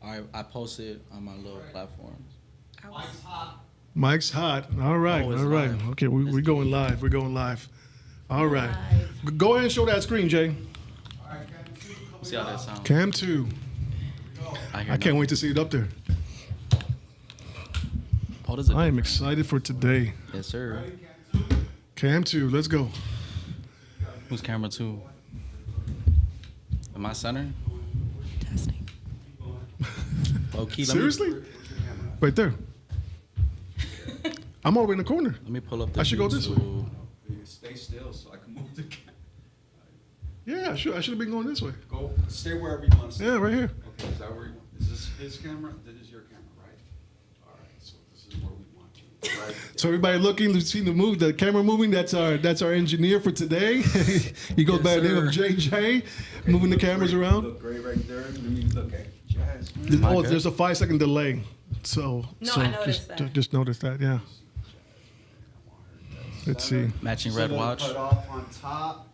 I posted on my little platforms. Mike's hot. All right. Oh, it's All right. live. Okay, we're going live. We're going live. All right. Go ahead and show that screen, Jay. See how that sounds. Cam 2. I can't wait to see it up there. Oh, there's a I am different- excited for today. Yes, sir. Cam 2, let's go. Who's camera 2? Am I center? Testing. Okay, Seriously? Right there. I'm all the way in the corner. Let me pull up the I should go this way. YouTube. Stay still so I can move the camera. Yeah, I should have been going this way. Go, stay wherever you want to stay. Yeah, right here. Okay, is that where you want? Is this his camera? This is your camera, right? All right, so this is where we want you. Right. So everybody looking to see the camera moving. That's our engineer for today. He goes Yes, by the name of sir. JJ, moving the cameras around. Look great right there. Let me look at Jazz. Oh, there's a 5-second delay. So No, so I noticed that. just notice that. Yeah. Let's see. Matching red watch. Cut off on top.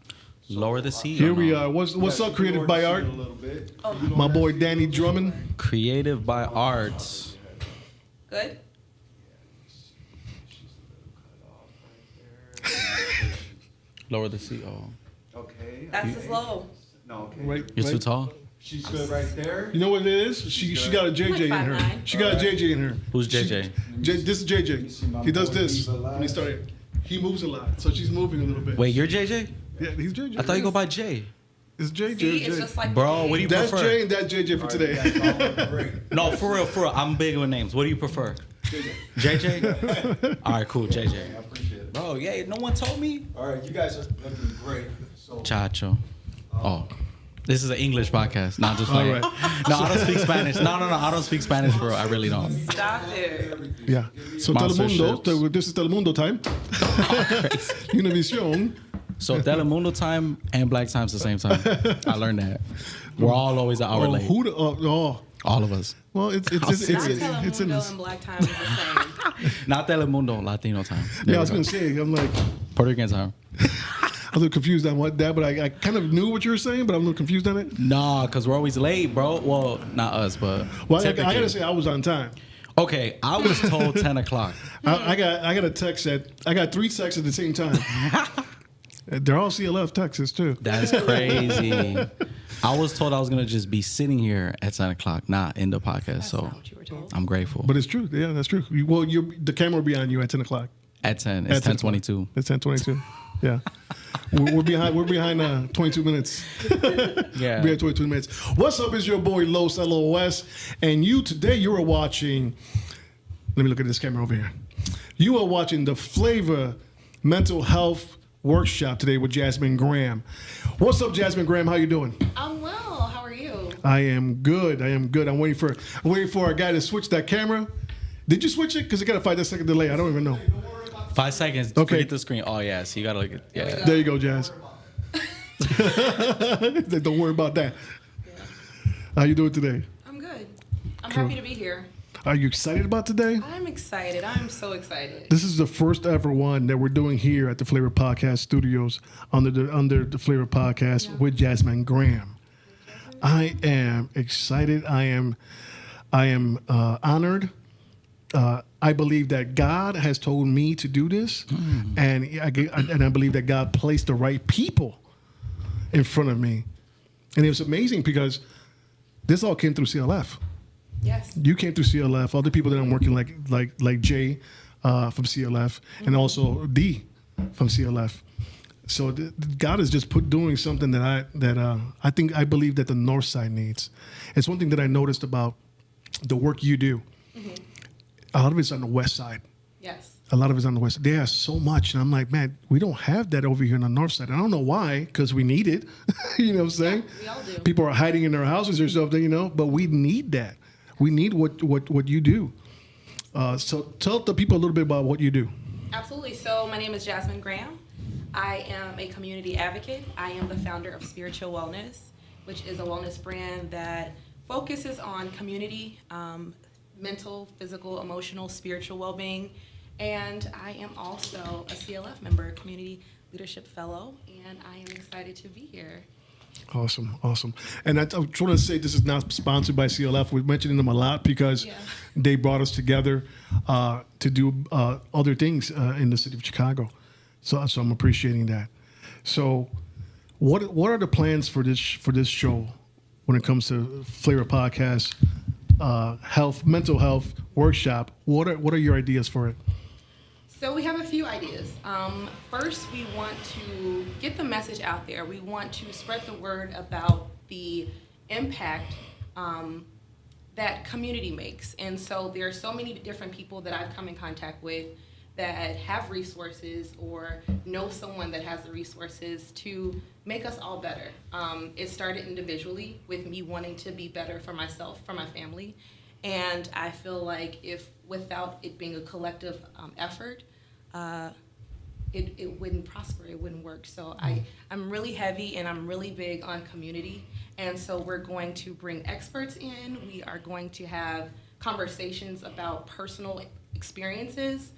Lower the seat. Here or we no? are. What's up, Creative by Art? A little bit. My boy Danny Drummond. Creative by Arts. Good? Lower the seat. Oh, Okay. That's as low. No, okay. Right. you're right. too tall. She's good right there. You know what it is? She got a JJ in her. 5'9". She got a JJ in her. Who's JJ? This is JJ. He does this when he started. He moves a lot, so she's moving a little bit. Wait, you're JJ? Yeah, he's JJ. I thought you go by J. It's JJ. See, it's just like Bro, the what do you name. That's prefer? Jay and that's JJ for today. Great. No, for real. I'm big with names. What do you prefer? JJ? All right, cool, I JJ. appreciate it. Bro, yeah, no one told me. All right, you guys are looking great. So, Chacho. Oh. This is an English podcast. Not just playing. All No, I don't speak Spanish. No. I don't speak Spanish, bro. I really don't. Stop it. Yeah. So Telemundo. Sponsorships. This is Telemundo time. Univision. So Telemundo time and Black time's the same time. I learned that. We're all always an hour Oh, late. who the, oh. All of us. Well, it's Not in Telemundo this. and Black Time is the same. Not Telemundo, Latino time. Yeah, There I was we gonna go. say. I'm like, Puerto Rican time. a little confused on what that, but I kind of knew what you were saying, but I'm a little confused on it. Nah, because we're always late, bro. Well, not us, but Well, I typically. gotta say I was on time. Okay, I was told 10 o'clock. I got a text I got 3 texts at the same time. They're all CLF texts too. That's crazy. I was told I was going to just be sitting here at 10 o'clock, not in the podcast. That's So not what you were told. I'm grateful. But it's true. Yeah, that's true. The camera will be on you at 10 o'clock. At 10, it's At 10 o'clock. 10:22. It's 10:22. Yeah, we're behind. We're behind 22 minutes. Yeah. We have 22 minutes. What's up? Is your boy Los LOS, and you are watching. Let me look at this camera over here. You are watching the Flava Mental Health Workshop today with Jasmine Graham. What's up, Jasmine Graham? How you doing? I'm well. How are you? I am good. I'm waiting for our guy to switch that camera. Did you switch it? Because it got a 5-second delay. I don't even know. 5 seconds. Okay. Forget the screen. Oh, yeah. So you got to look at. Yeah. There you go, Jazz. Don't worry about that. How you doing today? I'm good. I'm happy to be here. Are you excited about today? I'm excited. I'm so excited. This is the first ever one that we're doing here at the Flava Podcast Studios under the Flava Podcast with Jasmine Graham. I am excited. I am honored. I believe that God has told me to do this, and I believe that God placed the right people in front of me, and it was amazing because this all came through CLF. Yes. You came through CLF. Other people that I'm working like Jay from CLF, and also D from CLF. So God is just doing something that I believe that the North Side needs. It's one thing that I noticed about the work you do. Mm-hmm. A lot of it's on the West Side. Yes. A lot of it's on the West Side. They have so much, and I'm like, man, we don't have that over here on the North Side. I don't know why, because we need it. You know what I'm saying? We all do. People are hiding in their houses or something, but we need that. We need what you do. So tell the people a little bit about what you do. Absolutely. So my name is Jasmine Graham. I am a community advocate. I am the founder of Spiritual Wellness, which is a wellness brand that focuses on community, mental, physical, emotional, spiritual well-being. And I am also a CLF member, Community Leadership Fellow, and I am excited to be here. Awesome, awesome. And I just want to say this is not sponsored by CLF. We're mentioning them a lot because they brought us together to do other things in the city of Chicago. So I'm appreciating that. So, what are the plans for this show when it comes to Flava Podcast, mental health workshop? What are your ideas for it? So we have a few ideas. First, we want to get the message out there. We want to spread the word about the impact that community makes. And so there are so many different people that I've come in contact with that have resources or know someone that has the resources to make us all better. It started individually with me wanting to be better for myself, for my family. And I feel like if without it being a collective effort, it wouldn't prosper, it wouldn't work. So I'm really heavy and I'm really big on community. And so we're going to bring experts in. We are going to have conversations about personal experiences.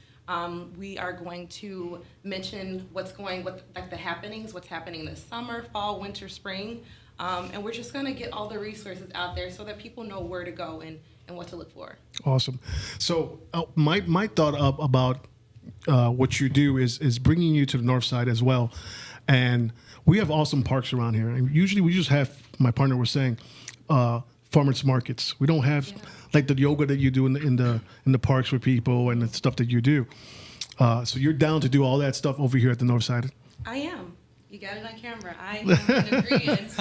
We are going to mention what's happening this summer, fall, winter, spring. And we're just gonna get all the resources out there so that people know where to go and what to look for. Awesome. So my thought about what you do is bringing you to the north side as well. And we have awesome parks around here. And usually we just have, my partner was saying, farmers markets. We don't have like the yoga that you do in the parks with people and the stuff that you do. So you're down to do all that stuff over here at the north side? I am. You got it on camera. I am in agreement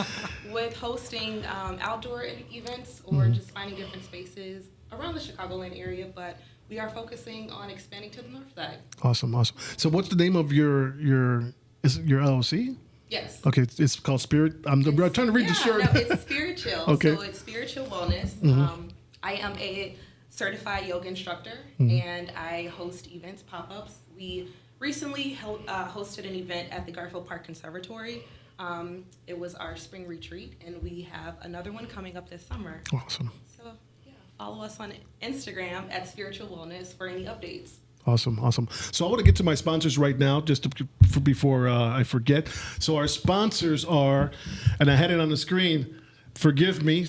with hosting outdoor events or just finding different spaces around the Chicagoland area, but we are focusing on expanding to the north side. Awesome. So what's the name of your LLC? Yes. Okay, it's called Spirit. I'm trying to read the shirt. No, it's Spiritual. Okay. So it's Spiritual Wellness. I am a certified yoga instructor, and I host events, pop-ups. We recently hosted an event at the Garfield Park Conservatory. It was our spring retreat, and we have another one coming up this summer. Awesome. So yeah, follow us on Instagram at Spiritual Wellness for any updates. Awesome. So I want to get to my sponsors right now, before I forget. So our sponsors are, and I had it on the screen. Forgive me.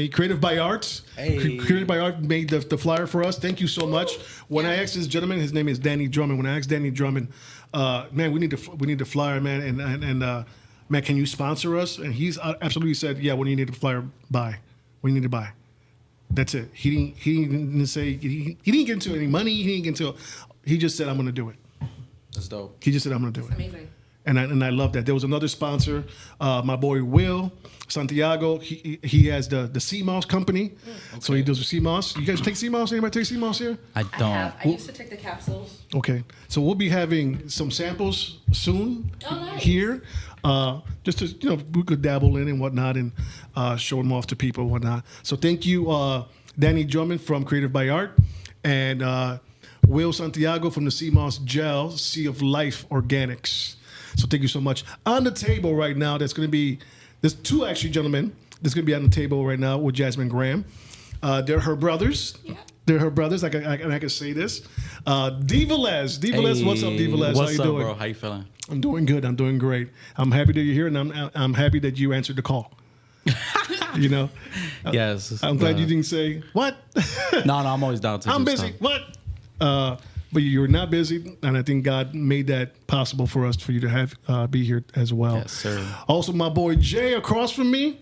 Creative by Arts. Hey. Creative by Art made the flyer for us. Thank you so much. When I asked this gentleman, his name is Danny Drummond. When I asked Danny Drummond, man, we need the flyer, man, and man, can you sponsor us? And he's absolutely said, yeah. When you need the flyer, buy. When you need to buy. That's it. He didn't say he didn't get into any money. He just said, I'm going to do it. That's dope. He just said, I'm going to do It's it. amazing. And I love that. There was another sponsor, my boy Will Santiago. He has the sea moss company, so he does the sea moss. You guys take sea moss? Anybody take sea moss here? I don't. I used to take the capsules. Okay, so we'll be having some samples soon nice. here, just to we could dabble in and whatnot and show them off to people and whatnot. So thank you, Danny Drummond from Creative by Art, and Will Santiago from the Sea Moss Gel Sea of Life Organics. So thank you so much. On the table right now, there's two actually gentlemen that's going to be on the table right now with Jasmine Graham. They're her brothers. Yeah. They're her brothers. I can say this. Diva Les. Hey, what's up, Diva Les? What's How you doing? bro? How you feeling? I'm doing good. I'm doing great. I'm happy that you're here, and I'm happy that you answered the call. Yes. I'm glad you didn't say, what? No, I'm always down to I'm do busy. stuff. What? But you're not busy, and I think God made that possible for you to have be here as well. Yes, sir. Also, my boy Jay across from me.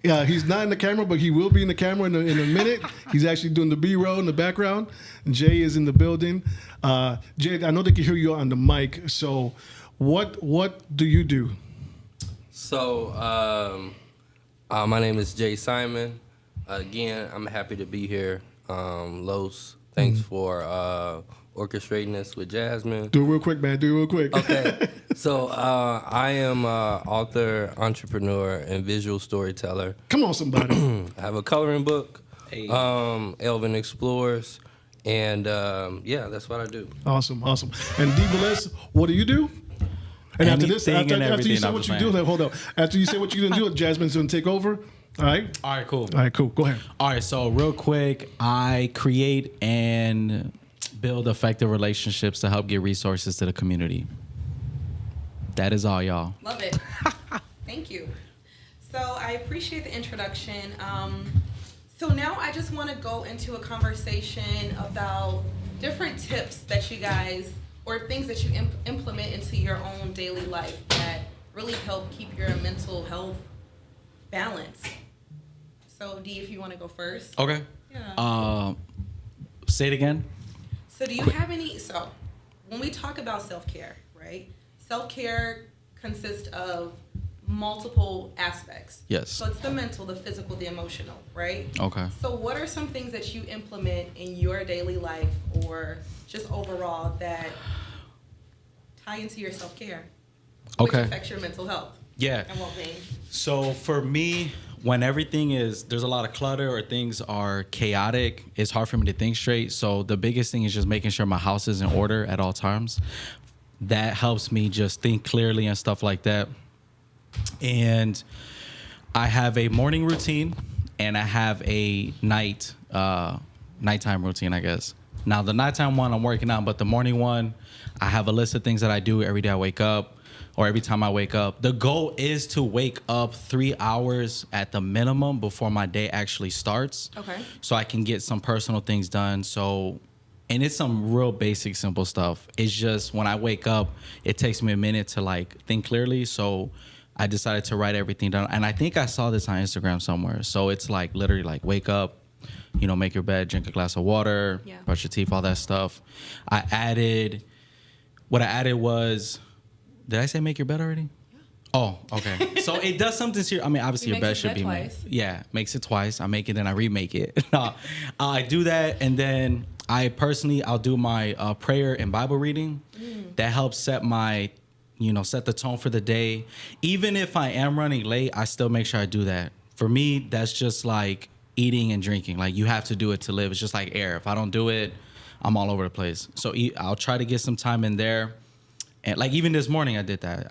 He's not in the camera, but he will be in the camera in a minute. He's actually doing the B-roll in the background. Jay is in the building. Jay, I know they can hear you on the mic. So, what do you do? So, my name is Jay Simon. Again, I'm happy to be here. Los, thanks for orchestrating this with Jasmine. Do it real quick, man. Do it real quick. Okay. So I am an author, entrepreneur, and visual storyteller. Come on, somebody. I have a coloring book, Elvin Explores, and that's what I do. Awesome. And Diva Les, what do you do? And after you say what you do, hold up. After you say what you're gonna do, Jasmine's gonna take over. All right, cool. Go ahead. All right, so real quick, I create and build effective relationships to help get resources to the community. That is all, y'all. Love it. Thank you. So I appreciate the introduction. So now I just want to go into a conversation about different tips that you guys, or things that you implement into your own daily life that really help keep your mental health balanced. So D, if you want to go first. Okay. Yeah. Say it again. So do you have any, so when we talk about self-care, right? Self-care consists of multiple aspects. Yes. So it's the mental, the physical, the emotional, right? Okay. So what are some things that you implement in your daily life or just overall that tie into your self-care? Which Okay. affects your mental health Yeah. and well-being? So for me, when there's a lot of clutter or things are chaotic, it's hard for me to think straight. So the biggest thing is just making sure my house is in order at all times. That helps me just think clearly and stuff like that. And I have a morning routine and I have a nighttime routine, I guess. Now the nighttime one I'm working on, but the morning one, I have a list of things that I do every day I wake up or every time I wake up. The goal is to wake up 3 hours at the minimum before my day actually starts. Okay. So I can get some personal things done. And it's some real basic, simple stuff. It's just when I wake up, it takes me a minute to like think clearly. So I decided to write everything down. And I think I saw this on Instagram somewhere. So it's like literally like wake up, make your bed, drink a glass of water, Yeah. brush your teeth, all that stuff. What I added was, did I say make your bed already? Oh, okay. So it does something to your, obviously You your make bed your should bed be made. twice. Yeah, makes it twice. I make it, then I remake it. No, I do that, and then I'll do my prayer and Bible reading. That helps set set the tone for the day. Even if I am running late, I still make sure I do that. For me, that's just like eating and drinking. Like you have to do it to live. It's just like air. If I don't do it, I'm all over the place. So I'll try to get some time in there. And like even this morning, I did that.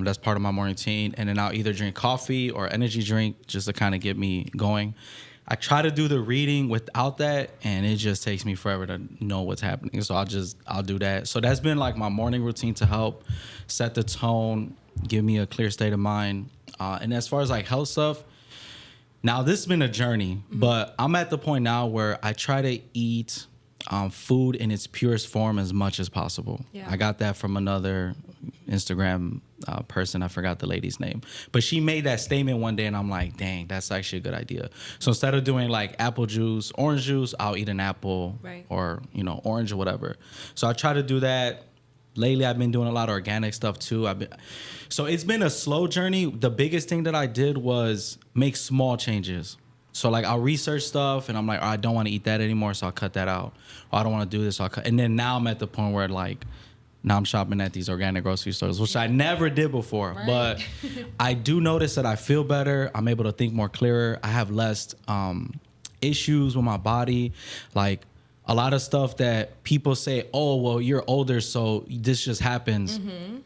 That's part of my morning routine. And then I'll either drink coffee or energy drink just to kind of get me going. I try to do the reading without that, and it just takes me forever to know what's happening. So I'll do that. So that's been like my morning routine to help set the tone, give me a clear state of mind. And as far as like health stuff, now this has been a journey, but I'm at the point now where I try to eat food in its purest form as much as possible. Yeah. I got that from another Instagram person. I forgot the lady's name, but she made that statement one day and I'm like, dang, that's actually a good idea. So instead of doing like apple juice, orange juice, I'll eat an apple Right. or, orange or whatever. So I try to do that. Lately, I've been doing a lot of organic stuff too. So it's been a slow journey. The biggest thing that I did was make small changes. So like I'll research stuff and I'm like, I don't want to eat that anymore, so I'll cut that out. Or I don't want to do this, so I'll cut. And then now I'm at the point where like, now I'm shopping at these organic grocery stores, which I never did before. Right. But I do notice that I feel better. I'm able to think more clearer. I have less issues with my body. Like a lot of stuff that people say, oh, well, you're older, so this just happens. Mm-hmm.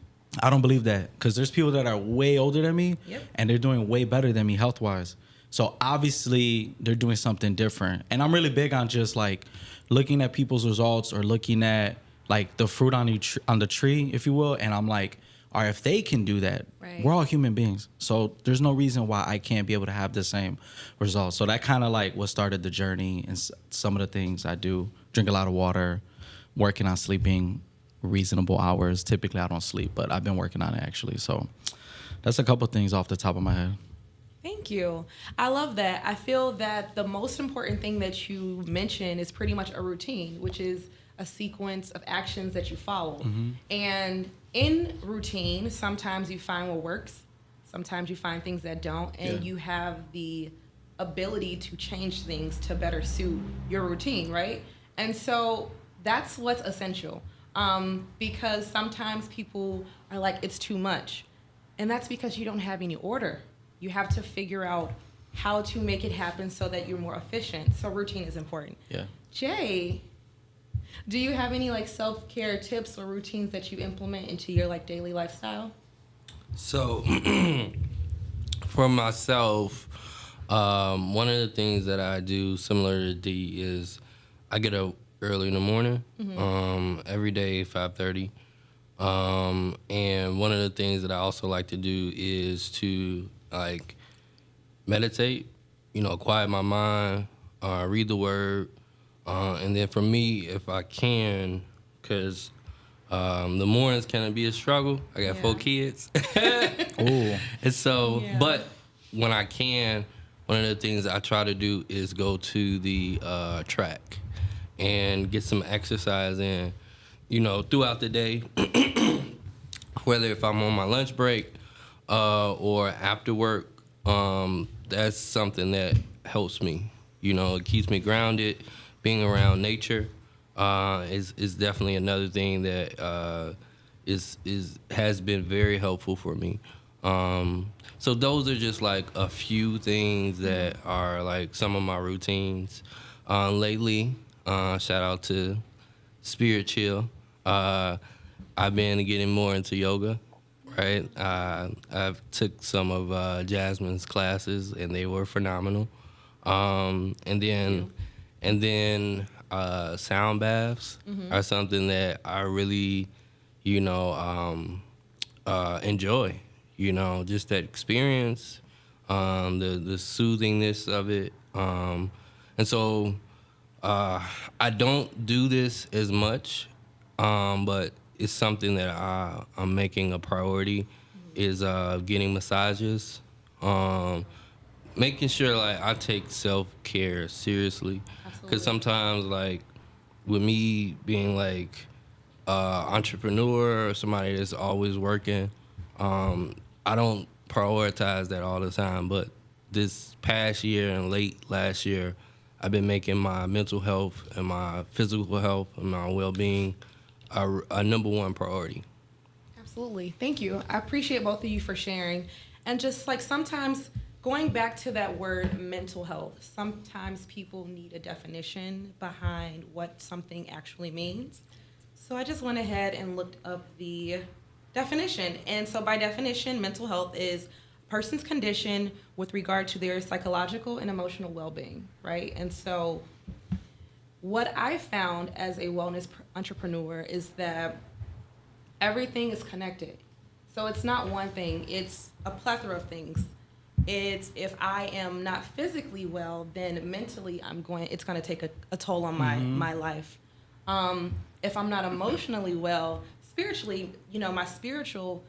I don't believe that, because there's people that are way older than me, Yep. and they're doing way better than me health-wise. So obviously they're doing something different. And I'm really big on just like looking at people's results or looking at like the fruit on the tree, if you will. And I'm like, all right, if they can do that, Right. we're all human beings. So there's no reason why I can't be able to have the same results. So that kind of like what started the journey, and some of the things I do: drink a lot of water, working on sleeping reasonable hours. Typically I don't sleep, but I've been working on it actually. So that's a couple things off the top of my head. Thank you. I love that. I feel that the most important thing that you mentioned is pretty much a routine, which is a sequence of actions that you follow. Mm-hmm. And in routine, sometimes you find what works, sometimes you find things that don't, and Yeah. you have the ability to change things to better suit your routine, right? And so that's what's essential, because sometimes people are like, it's too much. And that's because you don't have any order. You have to figure out how to make it happen so that you're more efficient. So routine is important. Yeah. Jay, do you have any like self-care tips or routines that you implement into your like daily lifestyle? So, for myself, one of the things that I do similar to D is I get up early in the morning, every day, 5:30. And one of the things that I also like to do is to like meditate, quiet my mind, read the word. And then for me, if I can, because the mornings can be a struggle. I got 4 kids. Ooh. And so, Yeah. but when I can, one of the things I try to do is go to the track and get some exercise in, throughout the day, whether if I'm on my lunch break or after work. That's something that helps me. It keeps me grounded. Being around nature is definitely another thing that has been very helpful for me. So those are just like a few things that are like some of my routines. Lately, shout out to Spirit Chill. I've been getting more into yoga. Right, I've took some of Jasmine's classes and they were phenomenal. And then sound baths are something that I really, enjoy. Just that experience, the soothingness of it. And so I don't do this as much, but it's something that I'm making a priority is getting massages, making sure like I take self-care seriously. Because sometimes like with me being like entrepreneur or somebody that's always working, I don't prioritize that all the time. But this past year and late last year, I've been making my mental health and my physical health and my well-being a number one priority. Absolutely. Thank you. I appreciate both of you for sharing. And just like sometimes going back to that word mental health, sometimes people need a definition behind what something actually means. So I just went ahead and looked up the definition. And so by definition, mental health is a person's condition with regard to their psychological and emotional well-being, right? And so what I found as a wellness entrepreneur is that everything is connected. So it's not one thing, it's a plethora of things. It's if I am not physically well, then mentally it's going to take a toll on my life. If I'm not emotionally well, spiritually, my spiritual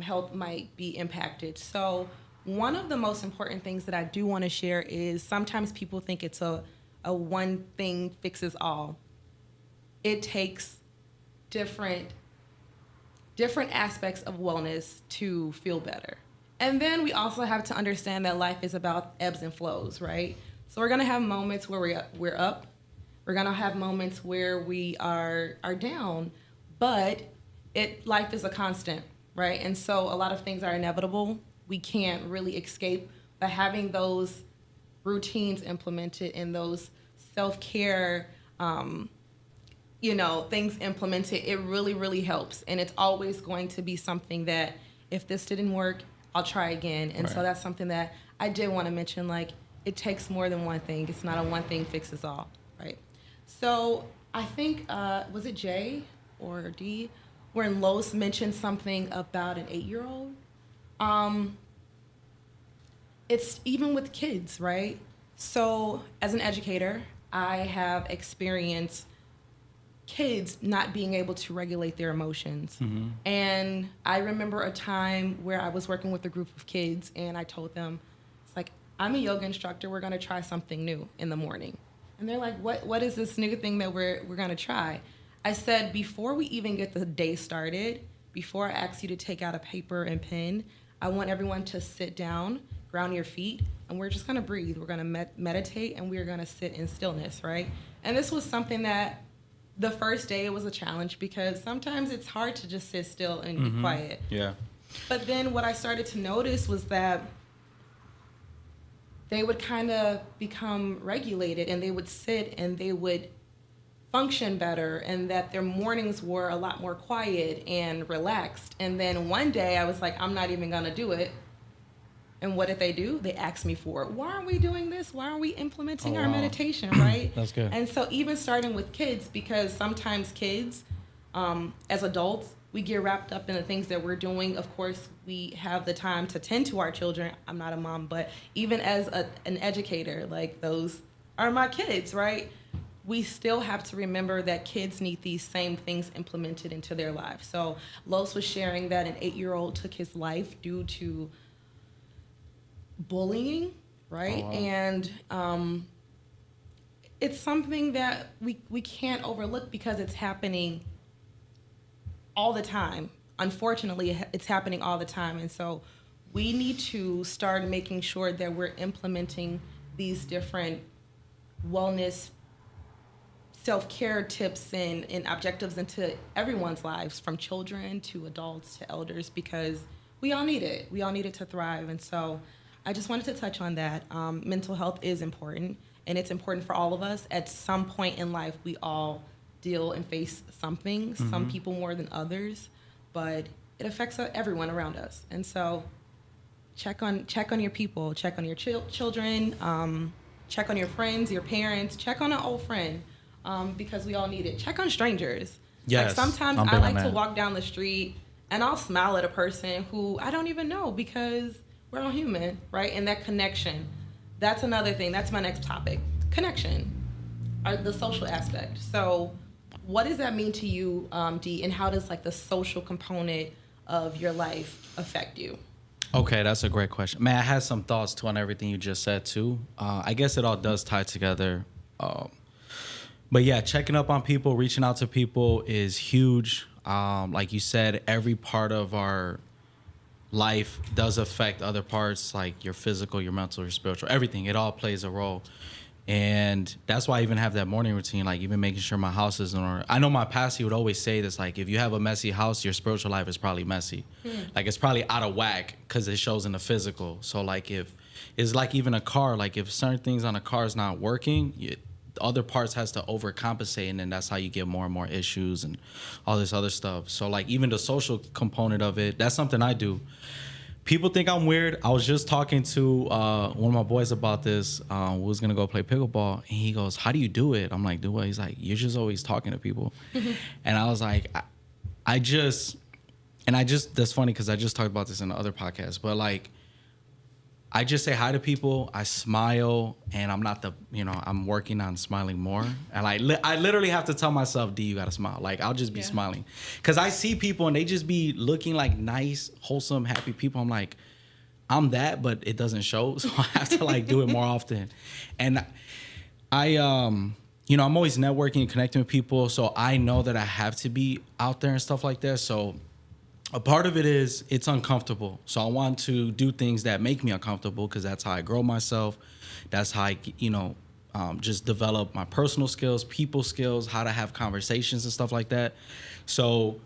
health might be impacted. So one of the most important things that I do want to share is sometimes people think it's a one thing fixes all. It takes different aspects of wellness to feel better. And then we also have to understand that life is about ebbs and flows, right? So we're gonna have moments where we're up. We're gonna have moments where we are down, but life is a constant, right? And so a lot of things are inevitable. We can't really escape, but having those routines implemented and those self-care things implemented, it really, really helps. And it's always going to be something that if this didn't work, I'll try again. And so that's something that I did want to mention, like it takes more than one thing. It's not a one thing fixes all, right? So I think, was it J or D, where Los mentioned something about an 8-year-old? It's even with kids, right? So as an educator, I have experienced kids not being able to regulate their emotions. Mm-hmm. And I remember a time where I was working with a group of kids and I told them, it's like, I'm a yoga instructor, we're gonna try something new in the morning. And they're like, what is this new thing that we're gonna try? I said, before we even get the day started, before I ask you to take out a paper and pen, I want everyone to sit down, ground your feet, and we're just gonna breathe. We're gonna meditate and we're gonna sit in stillness, right? And this was something that the first day it was a challenge because sometimes it's hard to just sit still and be quiet. Yeah. But then what I started to notice was that they would kind of become regulated and they would sit and they would function better and that their mornings were a lot more quiet and relaxed. And then one day I was like, I'm not even gonna do it. And what did they do? They asked me for it. Why aren't we doing this? Why aren't we implementing our meditation, right? That's good. And so even starting with kids, because sometimes kids, as adults, we get wrapped up in the things that we're doing. Of course, we have the time to tend to our children. I'm not a mom, but even as an educator, like those are my kids, right? We still have to remember that kids need these same things implemented into their lives. So Los was sharing that an 8-year-old took his life due to bullying, right? Oh, wow. And it's something that we can't overlook because it's happening all the time. Unfortunately, it's happening all the time. And so we need to start making sure that we're implementing these different wellness, self-care tips and objectives into everyone's lives, from children to adults to elders, because we all need it. We all need it to thrive. And so I just wanted to touch on that. Mental health is important, and it's important for all of us. At some point in life, we all deal and face something, some people more than others, but it affects everyone around us. And so check on your people, check on your children, check on your friends, your parents, check on an old friend, because we all need it. Check on strangers. Yes, Like sometimes I'm I big like on to that. walk down the street and I'll smile at a person who I don't even know, because we're all human, right? And that connection, that's another thing. That's my next topic. Connection, or the social aspect. So what does that mean to you, Dee, and how does like the social component of your life affect you? Okay, that's a great question. Man, I had some thoughts too on everything you just said too. I guess it all does tie together. But yeah, checking up on people, reaching out to people is huge. Like you said, every part of our life does affect other parts, like your physical, your mental, your spiritual, everything. It all plays a role. And that's why I even have that morning routine, like even making sure my house is in order. I know my pastor would always say this, like, if you have a messy house, your spiritual life is probably messy. Like, it's probably out of whack because it shows in the physical. So, like, if it's like even a car, like if certain things on a car is not working, the other parts has to overcompensate, and then that's how you get more and more issues and all this other stuff. So, like, even the social component of it, that's something I do. People think I'm weird. I was just talking to one of my boys about this. We was gonna go play pickleball, and he goes, "How do you do it?" I'm like, "Do what?" He's like, "You're just always talking to people." And I was like, I just, that's funny because I just talked about this in the other podcast, but like, I just say hi to people. I smile, and I'm not I'm working on smiling more. And I literally have to tell myself, "D, you gotta smile." Like, I'll just be smiling, because I see people and they just be looking like nice, wholesome, happy people. I'm like, I'm that, but it doesn't show, so I have to like do it more often. And I'm always networking and connecting with people, so I know that I have to be out there and stuff like that. So a part of it is it's uncomfortable. So I want to do things that make me uncomfortable, because that's how I grow myself. That's how I, just develop my personal skills, people skills, how to have conversations and stuff like that. So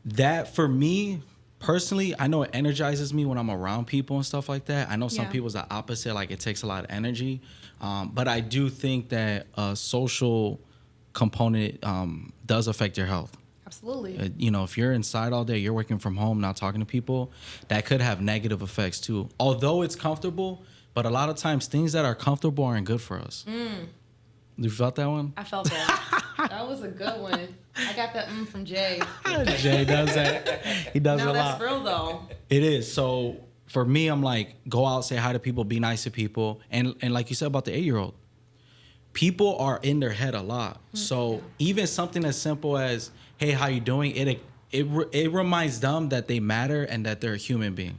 that, for me personally, I know it energizes me when I'm around people and stuff like that. I know some people's the opposite, like it takes a lot of energy. But I do think that a social component does affect your health. Absolutely. If you're inside all day, you're working from home, not talking to people, that could have negative effects too. Although it's comfortable, but a lot of times things that are comfortable aren't good for us. You felt that one? I felt that. That was a good one. I got that from Jay. Jay does that. He does No, a that's lot. real though. It is. So for me, I'm like, go out, say hi to people, be nice to people. And like you said about the 8-year-old, people are in their head a lot. So even something as simple as, "Hey, how you doing?" It reminds them that they matter and that they're a human being.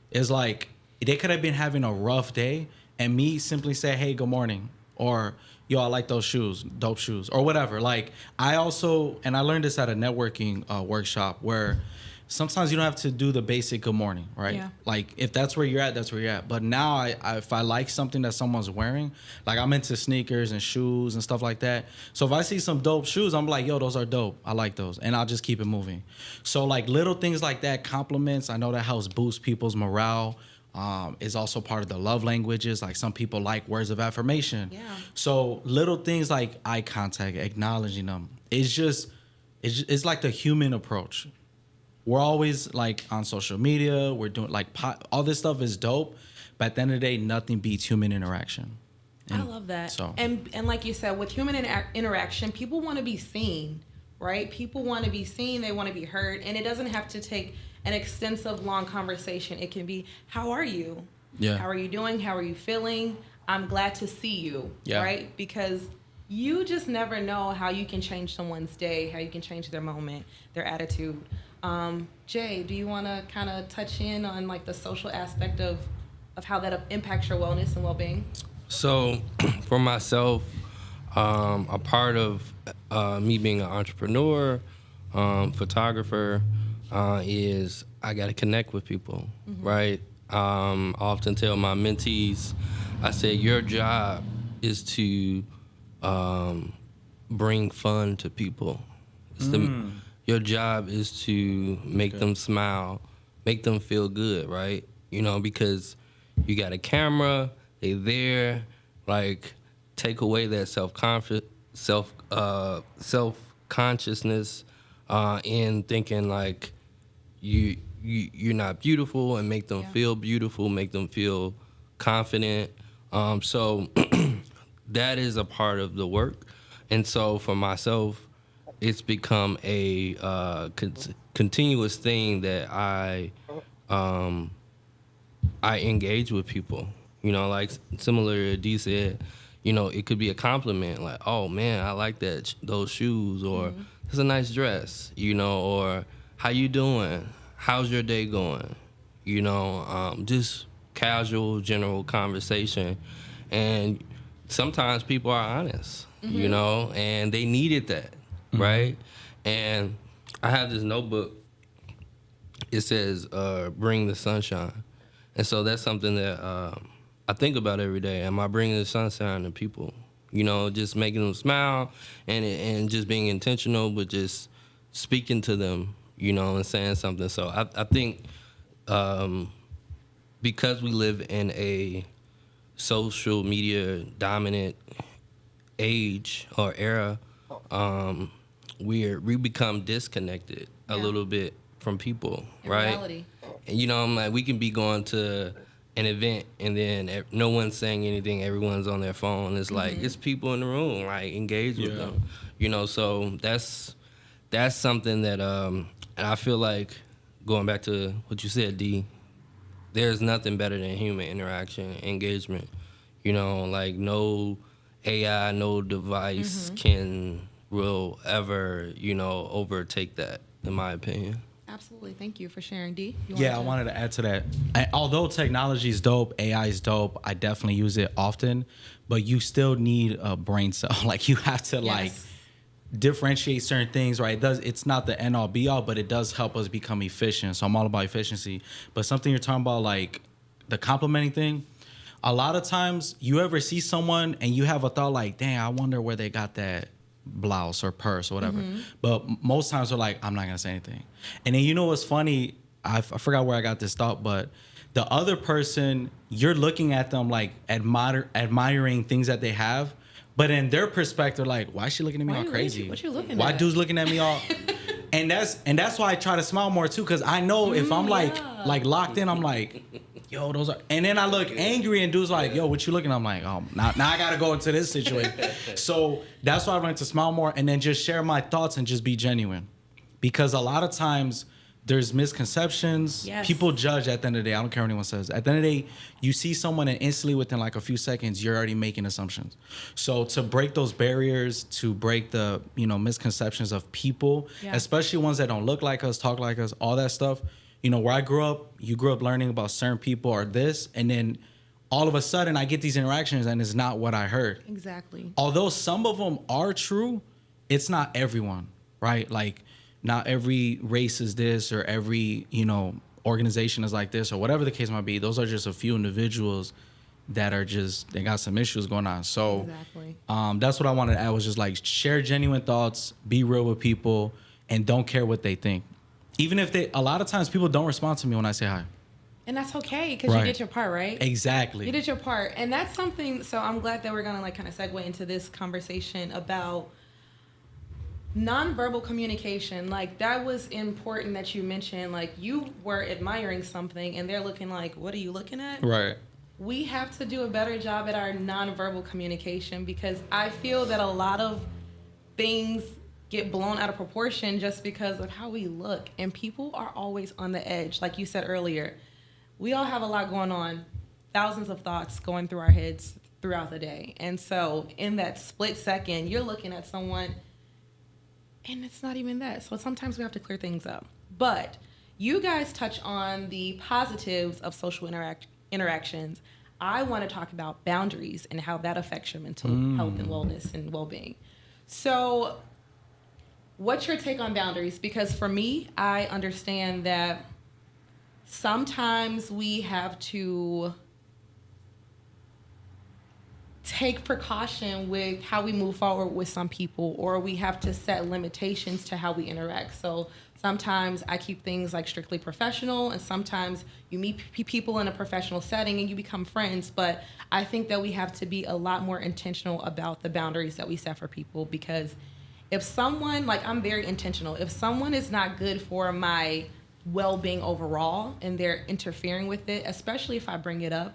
It's like they could have been having a rough day, and me simply say, "Hey, good morning," or "Yo, I like those shoes, dope shoes," or whatever. Like, I learned this at a networking workshop, where sometimes you don't have to do the basic good morning, right? Yeah. Like, if that's where you're at, that's where you're at. But now, if I like something that someone's wearing, like, I'm into sneakers and shoes and stuff like that. So if I see some dope shoes, I'm like, "Yo, those are dope. I like those," and I'll just keep it moving. So like little things like that, compliments. I know that helps boost people's morale. Is also part of the love languages. Like, some people like words of affirmation. Yeah. So little things like eye contact, acknowledging them. It's like the human approach. We're always like on social media. We're doing like all this stuff is dope, but at the end of the day, nothing beats human interaction. I love that. So And like you said, with human interaction, people want to be seen, right? People want to be seen, they want to be heard, and it doesn't have to take an extensive, long conversation. It can be, how are you? Yeah. How are you doing? How are you feeling? I'm glad to see you, right? Because you just never know how you can change someone's day, how you can change their moment, their attitude. Jay, do you want to kind of touch in on like the social aspect of how that impacts your wellness and well-being? So, for myself, a part of me being an entrepreneur, photographer, is I got to connect with people, right? I often tell my mentees, I say, your job is to bring fun to people. Your job is to make them smile, make them feel good, right? You know, because you got a camera, they there, like, take away that self-consciousness in thinking like you're not beautiful, and make them feel beautiful, make them feel confident. So that is a part of the work. And so for myself, it's become a continuous thing that I engage with people. You know, like similar to D said, you know, it could be a compliment, like, oh man, I like those shoes, or it's a nice dress, you know, or how you doing? How's your day going? You know, just casual, general conversation. And sometimes people are honest, you know, and they needed that, right? And I have this notebook. It says, bring the sunshine. And so that's something that I think about every day. Am I bringing the sunshine to people? You know, just making them smile and just being intentional, but just speaking to them, you know, and saying something. So I think because we live in a social media dominant age or era, we become disconnected a little bit from people, In right? reality. And, you know, I'm like, we can be going to an event and then no one's saying anything, everyone's on their phone. It's like, it's people in the room, like, engage with them, you know. So that's something that and I feel like, going back to what you said, D, there's nothing better than human interaction, engagement, you know. Like, no AI, no device will ever, you know, overtake that, in my opinion. Absolutely. Thank you for sharing, D. I wanted to add to that. Although technology is dope, AI is dope, I definitely use it often, but you still need a brain cell. Like, you have to like differentiate certain things, right? It's not the end all be all, but it does help us become efficient. So I'm all about efficiency. But something you're talking about, like the complimenting thing, a lot of times you ever see someone and you have a thought like, dang, I wonder where they got that blouse or purse or whatever. But most times they're like, I'm not gonna say anything. And then, you know what's funny? I forgot where I got this thought, but the other person, you're looking at them like admiring things that they have, but in their perspective, like, why is she looking at me all crazy? What you looking why at? dude's looking at me all and that's why I try to smile more too, because I know if I'm like locked in, I'm like, yo, those are, and then I look angry and dude's like, yo, what you looking? I'm like, oh, now I gotta go into this situation. So that's why I learned to smile more and then just share my thoughts and just be genuine, because a lot of times there's misconceptions. People judge at the end of the day. I don't care what anyone says. At the end of the day, you see someone and instantly within like a few seconds, you're already making assumptions. So to break those barriers, to break the, you know, misconceptions of people, especially ones that don't look like us, talk like us, all that stuff. You know, where I grew up, you grew up learning about certain people or this, and then all of a sudden I get these interactions and it's not what I heard. Exactly. Although some of them are true, it's not everyone, right? Like, not every race is this, or every, you know, organization is like this, or whatever the case might be. Those are just a few individuals that are just, they got some issues going on. So that's what I wanted to add, was just like, share genuine thoughts, be real with people, and don't care what they think. Even if a lot of times people don't respond to me when I say hi. And that's okay, because you did your part, right? Exactly. You did your part. And that's something, so I'm glad that we're going to like kind of segue into this conversation about nonverbal communication. Like, that was important that you mentioned, like, you were admiring something and they're looking like, what are you looking at? Right. We have to do a better job at our nonverbal communication, because I feel that a lot of things get blown out of proportion just because of how we look. And people are always on the edge. Like you said earlier, we all have a lot going on, thousands of thoughts going through our heads throughout the day. And so in that split second, you're looking at someone and it's not even that. So sometimes we have to clear things up. But you guys touch on the positives of social interactions. I want to talk about boundaries and how that affects your mental health and wellness and well-being. So what's your take on boundaries? Because for me, I understand that sometimes we have to take precaution with how we move forward with some people, or we have to set limitations to how we interact. So sometimes I keep things like strictly professional, and sometimes you meet people in a professional setting and you become friends. But I think that we have to be a lot more intentional about the boundaries that we set for people, because if someone, like, I'm very intentional, if someone is not good for my well-being overall and they're interfering with it, especially if I bring it up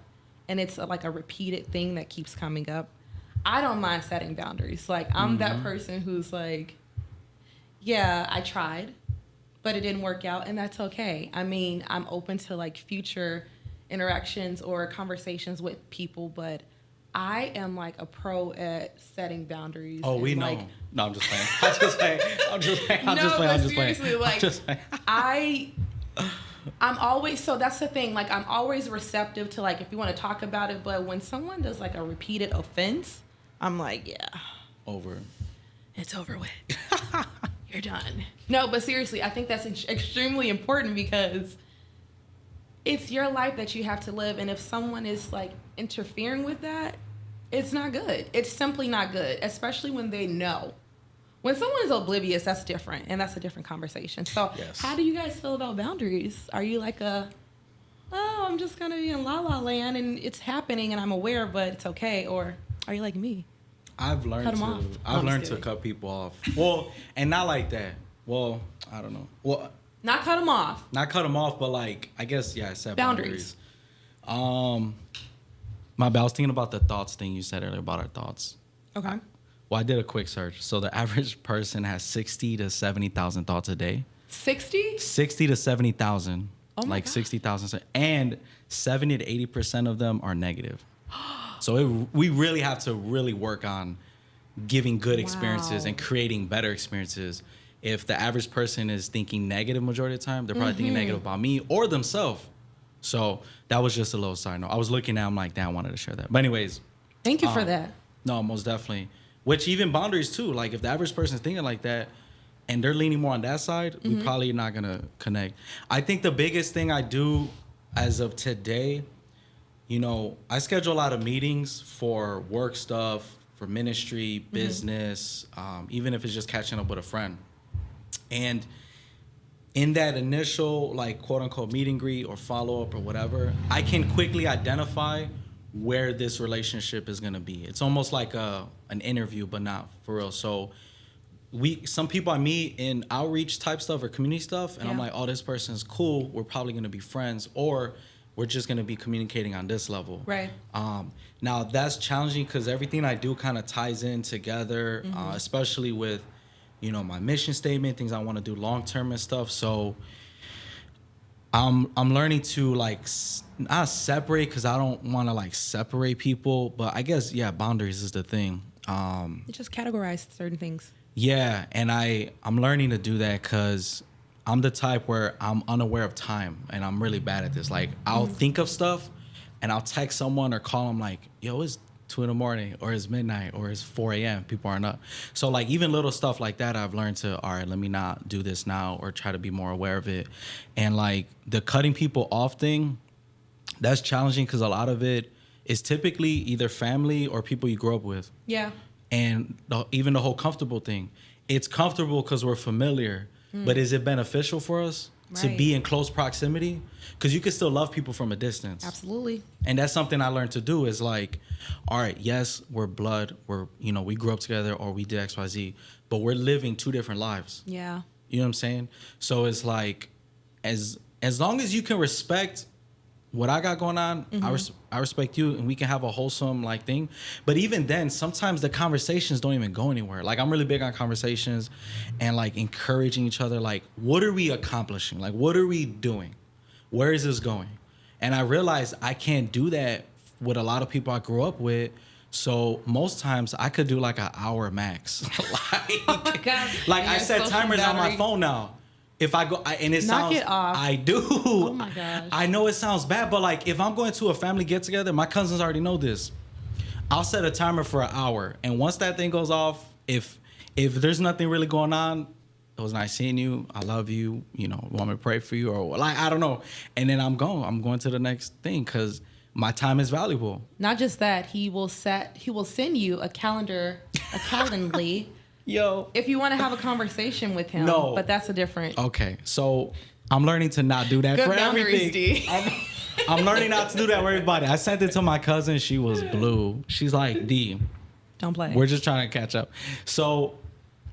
and it's like a repeated thing that keeps coming up, I don't mind setting boundaries. Like, I'm that person who's like, yeah, I tried, but it didn't work out, and that's okay. I mean, I'm open to like future interactions or conversations with people, but I am like a pro at setting boundaries. Oh, we know. Like, No, I'm just playing. I'm just playing. I'm just playing. I'm no, just playing. but I'm just playing. seriously, like, I'm just playing. I'm always, so that's the thing, like, I'm always receptive to, like, if you want to talk about it, but when someone does like a repeated offense, I'm like, yeah, Over. it's over with. You're done. No, but seriously, I think that's extremely important, because it's your life that you have to live, and if someone is like interfering with that, it's not good. It's simply not good, especially when they know. When someone is oblivious, that's different, and that's a different conversation. So Yes. How do you guys feel about boundaries? Are you like I'm just going to be in la-la land and it's happening and I'm aware, but it's okay? Or are you like me? I've learned Cut 'em to. off. I've I'm learned just to kidding. cut people off. Well, and not like that. Well, I don't know. Well, Not cut them off. not cut them off, but like, I guess, yeah, I said Boundaries. My bad. I was thinking about the thoughts thing you said earlier about our thoughts. Okay. Well, I did a quick search. So the average person has 60 to 70,000 thoughts a day. 60? 60 to 70,000. Oh my Like God. 60,000. And 70 to 80% of them are negative. So we really have to really work on giving good experiences Wow. and creating better experiences. If the average person is thinking negative majority of the time, they're probably thinking negative about me or themselves. So that was just a little side note. I was looking at, I'm like, damn, I wanted to share that. But anyways, Thank you for that. no, most definitely. Which even boundaries too. Like if the average person is thinking like that and they're leaning more on that side, we probably not gonna connect. I think the biggest thing I do as of today, you know, I schedule a lot of meetings for work stuff, for ministry, business, even if it's just catching up with a friend. And in that initial, like, quote unquote meet and greet or follow up or whatever, I can quickly identify where this relationship is gonna be. It's almost like an interview, but not for real. So some people I meet in outreach type stuff or community stuff, and I'm Yeah. like, oh, this person's cool. We're probably gonna be friends, or we're just gonna be communicating on this level. Right. Now that's challenging because everything I do kind of ties in together, especially with, you know, my mission statement, things I want to do long term and stuff. So I'm learning to like not separate, because I don't want to like separate people, but I guess boundaries is the thing. You just categorize certain things. Yeah, and I'm learning to do that because I'm the type where I'm unaware of time, and I'm really bad at this. Like I'll think of stuff, and I'll text someone or call them like, "Yo, it's 2 a.m, or it's midnight, or it's 4 a.m. People aren't up." So like even little stuff like that, I've learned to, all right, let me not do this now, or try to be more aware of it. And like the cutting people off thing, that's challenging because a lot of it is typically either family or people you grew up with. Yeah. And even the whole comfortable thing, it's comfortable because we're familiar, but is it beneficial for us to Right. be in close proximity? Because you can still love people from a distance. Absolutely. And that's something I learned to do is like, all right, yes, we're blood. We grew up together, or we did X, Y, Z, but we're living 2 different lives. Yeah. You know what I'm saying? So it's like, as long as you can respect what I got going on, I respect you, and we can have a wholesome like thing. But even then, sometimes the conversations don't even go anywhere. Like I'm really big on conversations and like encouraging each other. Like, what are we accomplishing? Like, what are we doing? Where is this going? And I realized I can't do that with a lot of people I grew up with. So most times I could do like an hour max. Like, Oh my God. like And I your set social timers on my battery. phone now. If I go, and it Knock sounds, it off. I do. Oh my gosh. I know it sounds bad, but like if I'm going to a family get together, my cousins already know this. I'll set a timer for an hour, and once that thing goes off, if there's nothing really going on, it was nice seeing you. I love you. You know, want me to pray for you or like I don't know. And then I'm going to the next thing because my time is valuable. Not just that, he will send you a Calendly. Yo. If you want to have a conversation with him. No. But that's a different. Okay, so I'm learning to not do that Good for boundaries, everything. D. I'm learning not to do that for everybody. I sent it to my cousin. She was blue. She's like, D, Don't play. we're just trying to catch up. So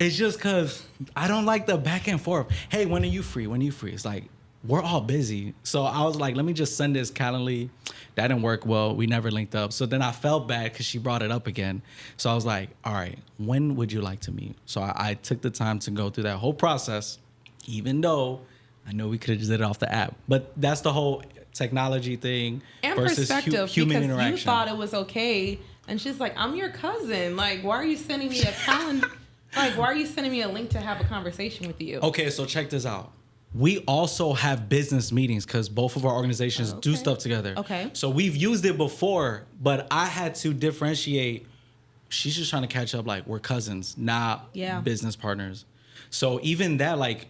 it's just because I don't like the back and forth. Hey, when are you free? When are you free? It's like, we're all busy. So I was like, let me just send this Calendly. That didn't work well. We never linked up. So then I felt bad because she brought it up again. So I was like, all right, when would you like to meet? So I took the time to go through that whole process, even though I know we could have just did it off the app. But that's the whole technology thing and versus perspective human because interaction. you thought it was okay, and she's like, "I'm your cousin. Like, why are you sending me a calendar? Like, why are you sending me a link to have a conversation with you?" Okay, so check this out. We also have business meetings because both of our organizations do Okay. stuff together. Okay. So we've used it before, but I had to differentiate. She's just trying to catch up. Like we're cousins, not business partners. So even that, like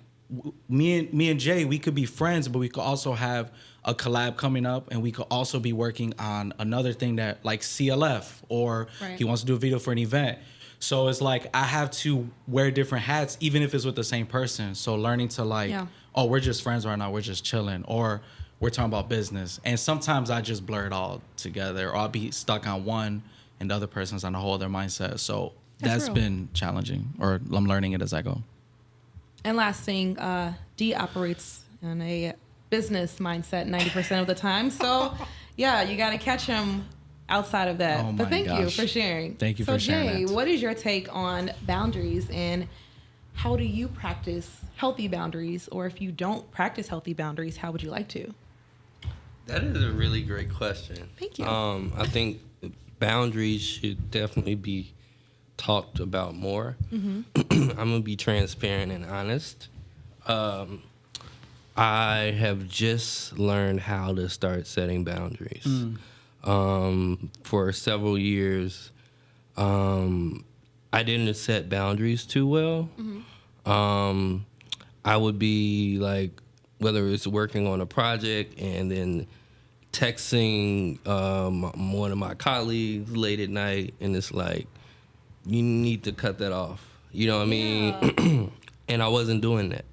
me and Jay, we could be friends, but we could also have a collab coming up, and we could also be working on another thing that like CLF, or Right. he wants to do a video for an event. So it's like I have to wear different hats, even if it's with the same person. So learning to like, oh, we're just friends right now, we're just chilling, or we're talking about business. And sometimes I just blur it all together, or I'll be stuck on one and the other person's on a whole other mindset. So that's real. been challenging, or I'm learning it as I go. And last thing, D operates in a business mindset 90% of the time. So, yeah, you got to catch him outside of that. Oh but my thank you gosh. for sharing. Thank you so for sharing Jay, that. what is your take on boundaries, and how do you practice healthy boundaries? Or if you don't practice healthy boundaries, how would you like to? That is a really great question. Thank you. I think boundaries should definitely be talked about more. I'm gonna be transparent and honest. I have just learned how to start setting boundaries. For several years, I didn't set boundaries too well. I would be like, whether it's working on a project and then texting one of my colleagues late at night, and it's like, you need to cut that off. You know what I mean? And I wasn't doing that,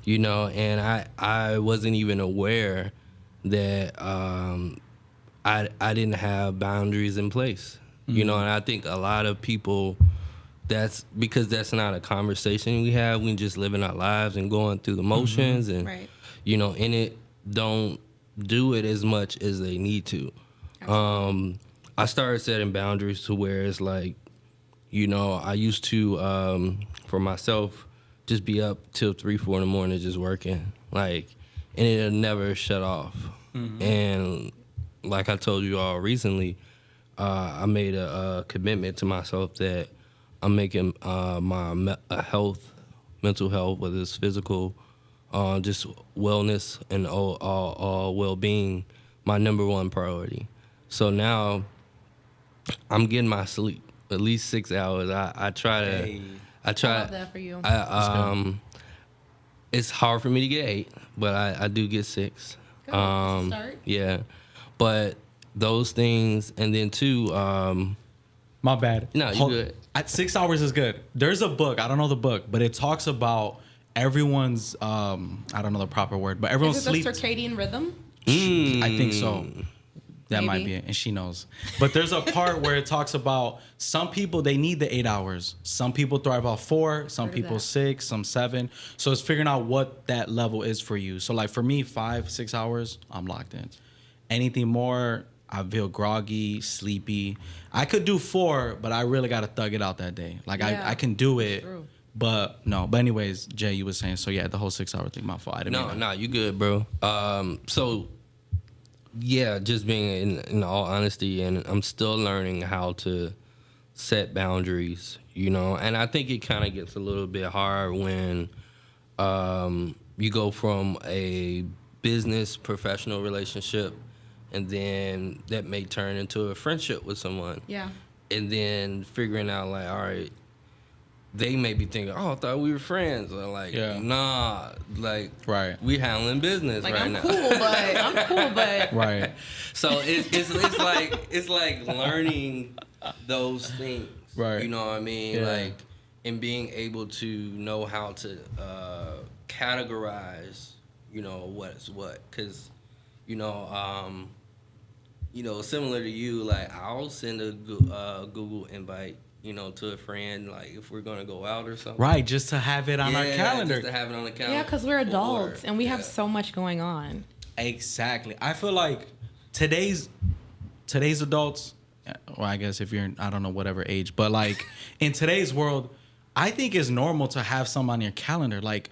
you know, and I wasn't even aware that I didn't have boundaries in place, you know, and I think a lot of people, that's because that's not a conversation we have. We just living our lives and going through the motions and, Right. you know, in it, don't do it as much as they need to. I started setting boundaries to where it's like, you know, I used to, for myself, just be up till 3, 4 in the morning just working, like, and it'll never shut off. And like I told you all recently, I made a commitment to myself that I'm making my health, mental health, whether it's physical, just wellness and all well-being, my number one priority. So now I'm getting my sleep, at least 6 hours. I try to. Hey. I love that for you. It's hard for me to get 8, but I do get 6. Good. That's a start. Yeah, but those things, and then too, My bad. No, you good. 6 hours is good. There's a book. I don't know the book, but it talks about everyone's. I don't know the proper word, but everyone's Is it sleep. the circadian rhythm? I think so. That might Maybe. be it, and she knows. But there's a part where it talks about some people, they need the 8 hours. Some people thrive off 4, some Heard of people that. 6, some 7. So it's figuring out what that level is for you. So like for me, 5, 6 hours, I'm locked in. Anything more, I feel groggy, sleepy. I could do 4, but I really got to thug it out that day. Like, Yeah, I can do it, true. but no. But anyways, Jay, you were saying, so yeah, the whole 6-hour thing, my fault. I didn't No, mean no, you good, bro. So yeah, just being in all honesty, and I'm still learning how to set boundaries, you know. And I think it kind of gets a little bit hard when you go from a business professional relationship, and then that may turn into a friendship with someone. Yeah. And then figuring out like, all right, they may be thinking, oh, I thought we were friends. Or like, Yeah. nah, like, Right. we handling business Like, right I'm now. cool, but Right. So it's like learning those things. Right. You know what I mean? Yeah. Like, and being able to know how to categorize, you know, what's what. Because, similar to you, like, I'll send a Google invite, you know, to a friend, like, if we're going to go out or something. Right, just to have it on our calendar. Just to have it on the calendar. yeah, because we're adults and we have Yeah. so much going on. Exactly. I feel like today's adults, well, I guess if you're in, I don't know, whatever age, but like in today's world, I think it's normal to have some on your calendar. Like,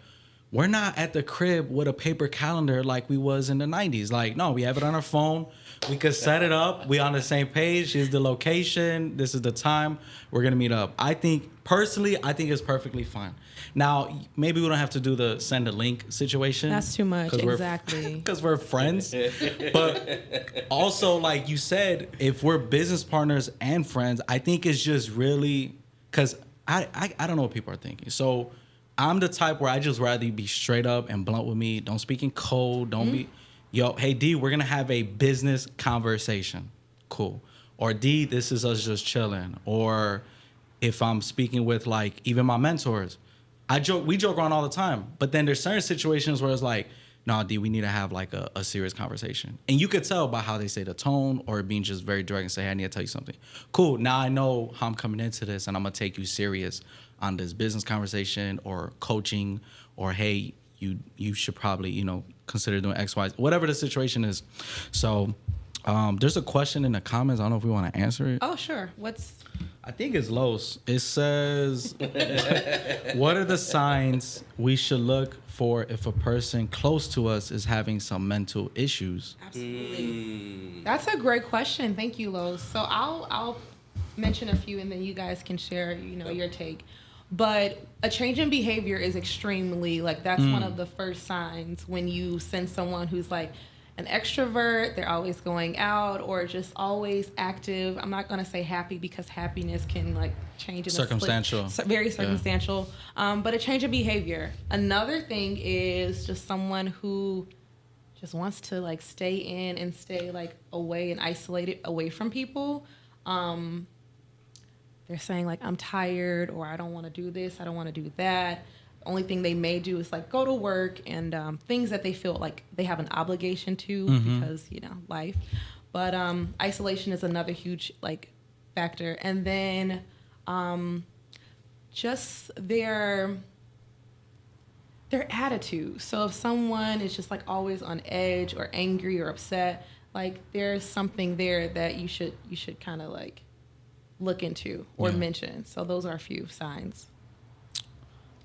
we're not at the crib with a paper calendar like we was in the 90s. Like, no, we have it on our phone. We could set it up. We on the same page. Here's the location. This is the time. We're going to meet up. I think it's perfectly fine. Now, maybe we don't have to do the send a link situation. That's too much. 'cause we're- Exactly. Because we're friends. But also, like you said, if we're business partners and friends, I think it's just really, because I don't know what people are thinking. So I'm the type where I just rather be straight up and blunt with me. Don't speak in code. Don't be, yo, hey, D, we're going to have a business conversation. Cool. Or D, this is us just chilling. Or if I'm speaking with, like, even my mentors, we joke around all the time. But then there's certain situations where it's like, no, D, we need to have like a serious conversation. And you could tell by how they say the tone or being just very direct and say, hey, I need to tell you something. Cool. Now I know how I'm coming into this and I'm going to take you serious on this business conversation or coaching or, hey, you should probably, consider doing X, Y, whatever the situation is. So there's a question in the comments. I don't know if we want to answer it. Oh, sure. I think it's Los. It says, what are the signs we should look for if a person close to us is having some mental issues? Absolutely. That's a great question. Thank you, Lowe's. So I'll mention a few and then you guys can share, your take. But a change in behavior is extremely, that's one of the first signs when you send someone who's like an extrovert, they're always going out or just always active. I'm not going to say happy because happiness can change in Circumstantial. a split, very circumstantial. But a change in behavior. Another thing is just someone who just wants to stay in and stay away and isolated away from people. They're saying I'm tired or I don't want to do this, I don't want to do that. The only thing they may do is go to work and things that they feel like they have an obligation to because life. But isolation is another huge factor. And then just their attitude. So if someone is just always on edge or angry or upset, there's something there that you should kind of look into or mention. So those are a few signs.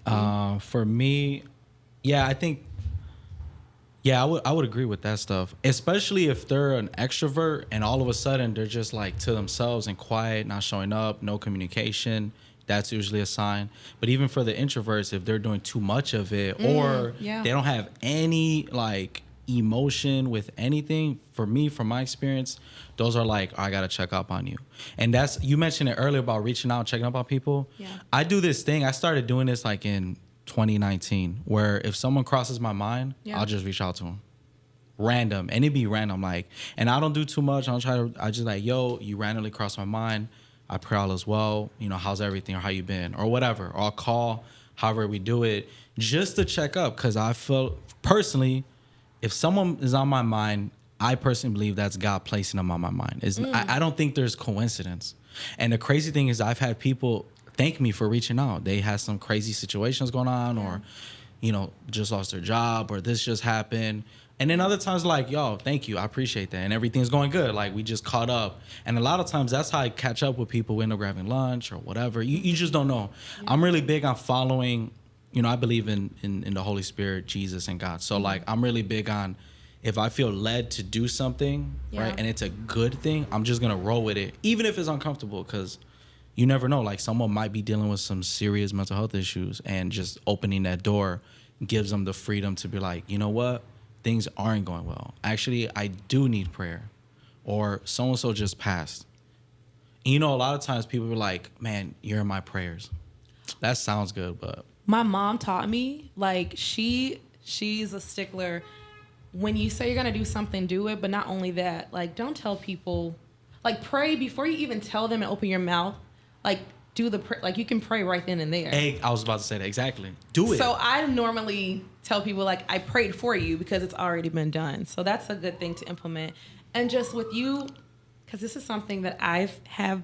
For me, I think, I would agree with that stuff, especially if they're an extrovert and all of a sudden they're just to themselves and quiet, not showing up, no communication. That's usually a sign. But even for the introverts, if they're doing too much of it or they don't have any emotion with anything, for me, from my experience, those are I gotta check up on you. And that's, you mentioned it earlier about reaching out, checking up on people. I do this thing, I started doing this in 2019, where if someone crosses my mind, I'll just reach out to them, random, and it'd be random, and I don't do too much. I just yo, you randomly crossed my mind, I pray all is well, how's everything, or how you been, or whatever, or I'll call, however we do it, just to check up, because I feel personally, if someone is on my mind, I personally believe that's God placing them on my mind. I don't think there's coincidence. And the crazy thing is I've had people thank me for reaching out. They had some crazy situations going on or, just lost their job or this just happened. And then other times like, yo, thank you, I appreciate that, and everything's going good. Like we just caught up, and a lot of times that's how I catch up with people. We end up grabbing lunch or whatever. You just don't know. Yeah. I'm really big on following. You know, I believe in the Holy Spirit, Jesus, and God. So like, I'm really big on, if I feel led to do something, right, and it's a good thing, I'm just gonna roll with it, even if it's uncomfortable, because you never know. Like someone might be dealing with some serious mental health issues, and just opening that door gives them the freedom to be like, you know what, things aren't going well. Actually, I do need prayer, or so and so just passed. And, you know, a lot of times people are like, man, you're in my prayers. That sounds good, but my mom taught me, like, she's a stickler. When you say you're gonna do something, do it. But not only that, like, don't tell people, like, pray before you even tell them and open your mouth. Like, do the like, you can pray right then and there. Hey, I was about to say that, exactly. Do it. So I normally tell people, like, I prayed for you because it's already been done. So that's a good thing to implement. And just with you, because this is something that I've had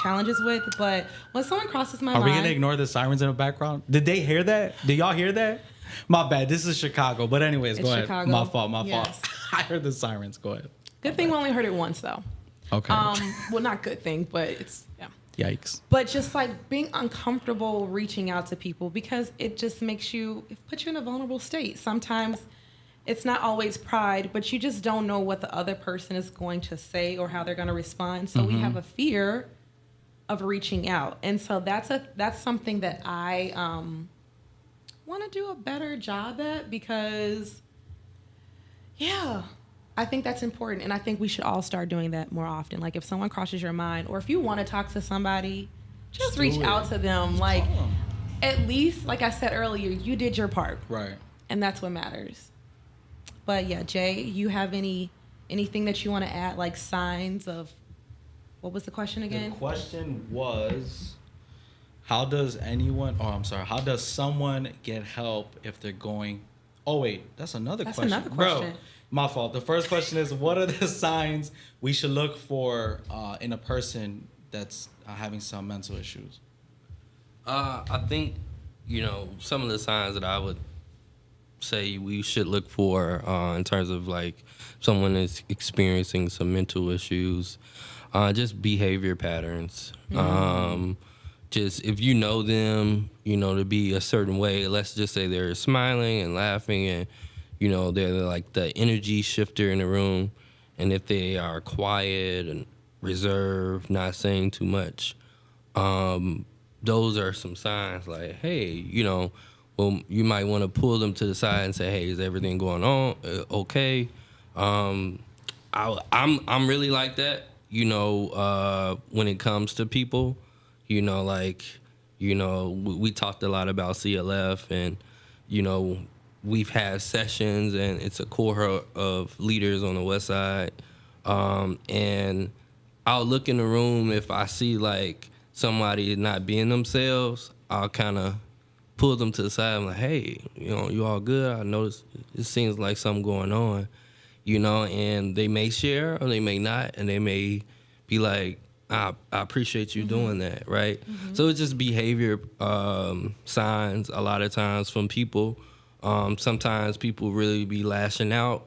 challenges with, but when someone crosses my mind... Are we going to ignore the sirens in the background? Did they hear that? Did y'all hear that? My bad. This is Chicago. But anyways, go ahead. Chicago. My fault. Yes. I heard the sirens. Go ahead. Good thing we only heard it once, though. Okay. Well, not good thing, but it's... yeah. Yikes. But just like being uncomfortable reaching out to people, because it just makes you... it puts you in a vulnerable state. Sometimes... it's not always pride, but you just don't know what the other person is going to say or how they're going to respond. So we have a fear of reaching out. And so that's something that I want to do a better job at, because, yeah, I think that's important. And I think we should all start doing that more often. Like, if someone crosses your mind, or if you want to talk to somebody, just reach out to them. Like, at least, like I said earlier, you did your part. Right. And that's what matters. But yeah, Jay, you have anything that you want to add, like signs of, what was the question again? The question was, how does someone get help if they're going... oh wait, that's another question. That's another question. Bro, my fault. The first question is, what are the signs we should look for in a person that's having some mental issues? I think, you know, some of the signs that I would say we should look for in terms of like someone is experiencing some mental issues, just behavior patterns. Just if you know them, you know, to be a certain way, let's just say they're smiling and laughing and, you know, they're like the energy shifter in the room. And if they are quiet and reserved, not saying too much, those are some signs like, hey, you know, well, you might want to pull them to the side and say, "Hey, is everything going on? Okay?" I'm really like that, you know. When it comes to people, you know, like, you know, we talked a lot about CLF, and you know, we've had sessions, and it's a cohort of leaders on the West Side, and I'll look in the room if I see like somebody not being themselves, I'll kind of pull them to the side. I'm like, hey, you know, you all good? I noticed it seems like something going on, you know, and they may share or they may not, and they may be like, I appreciate you doing that, right? So it's just behavior signs a lot of times from people. Sometimes people really be lashing out,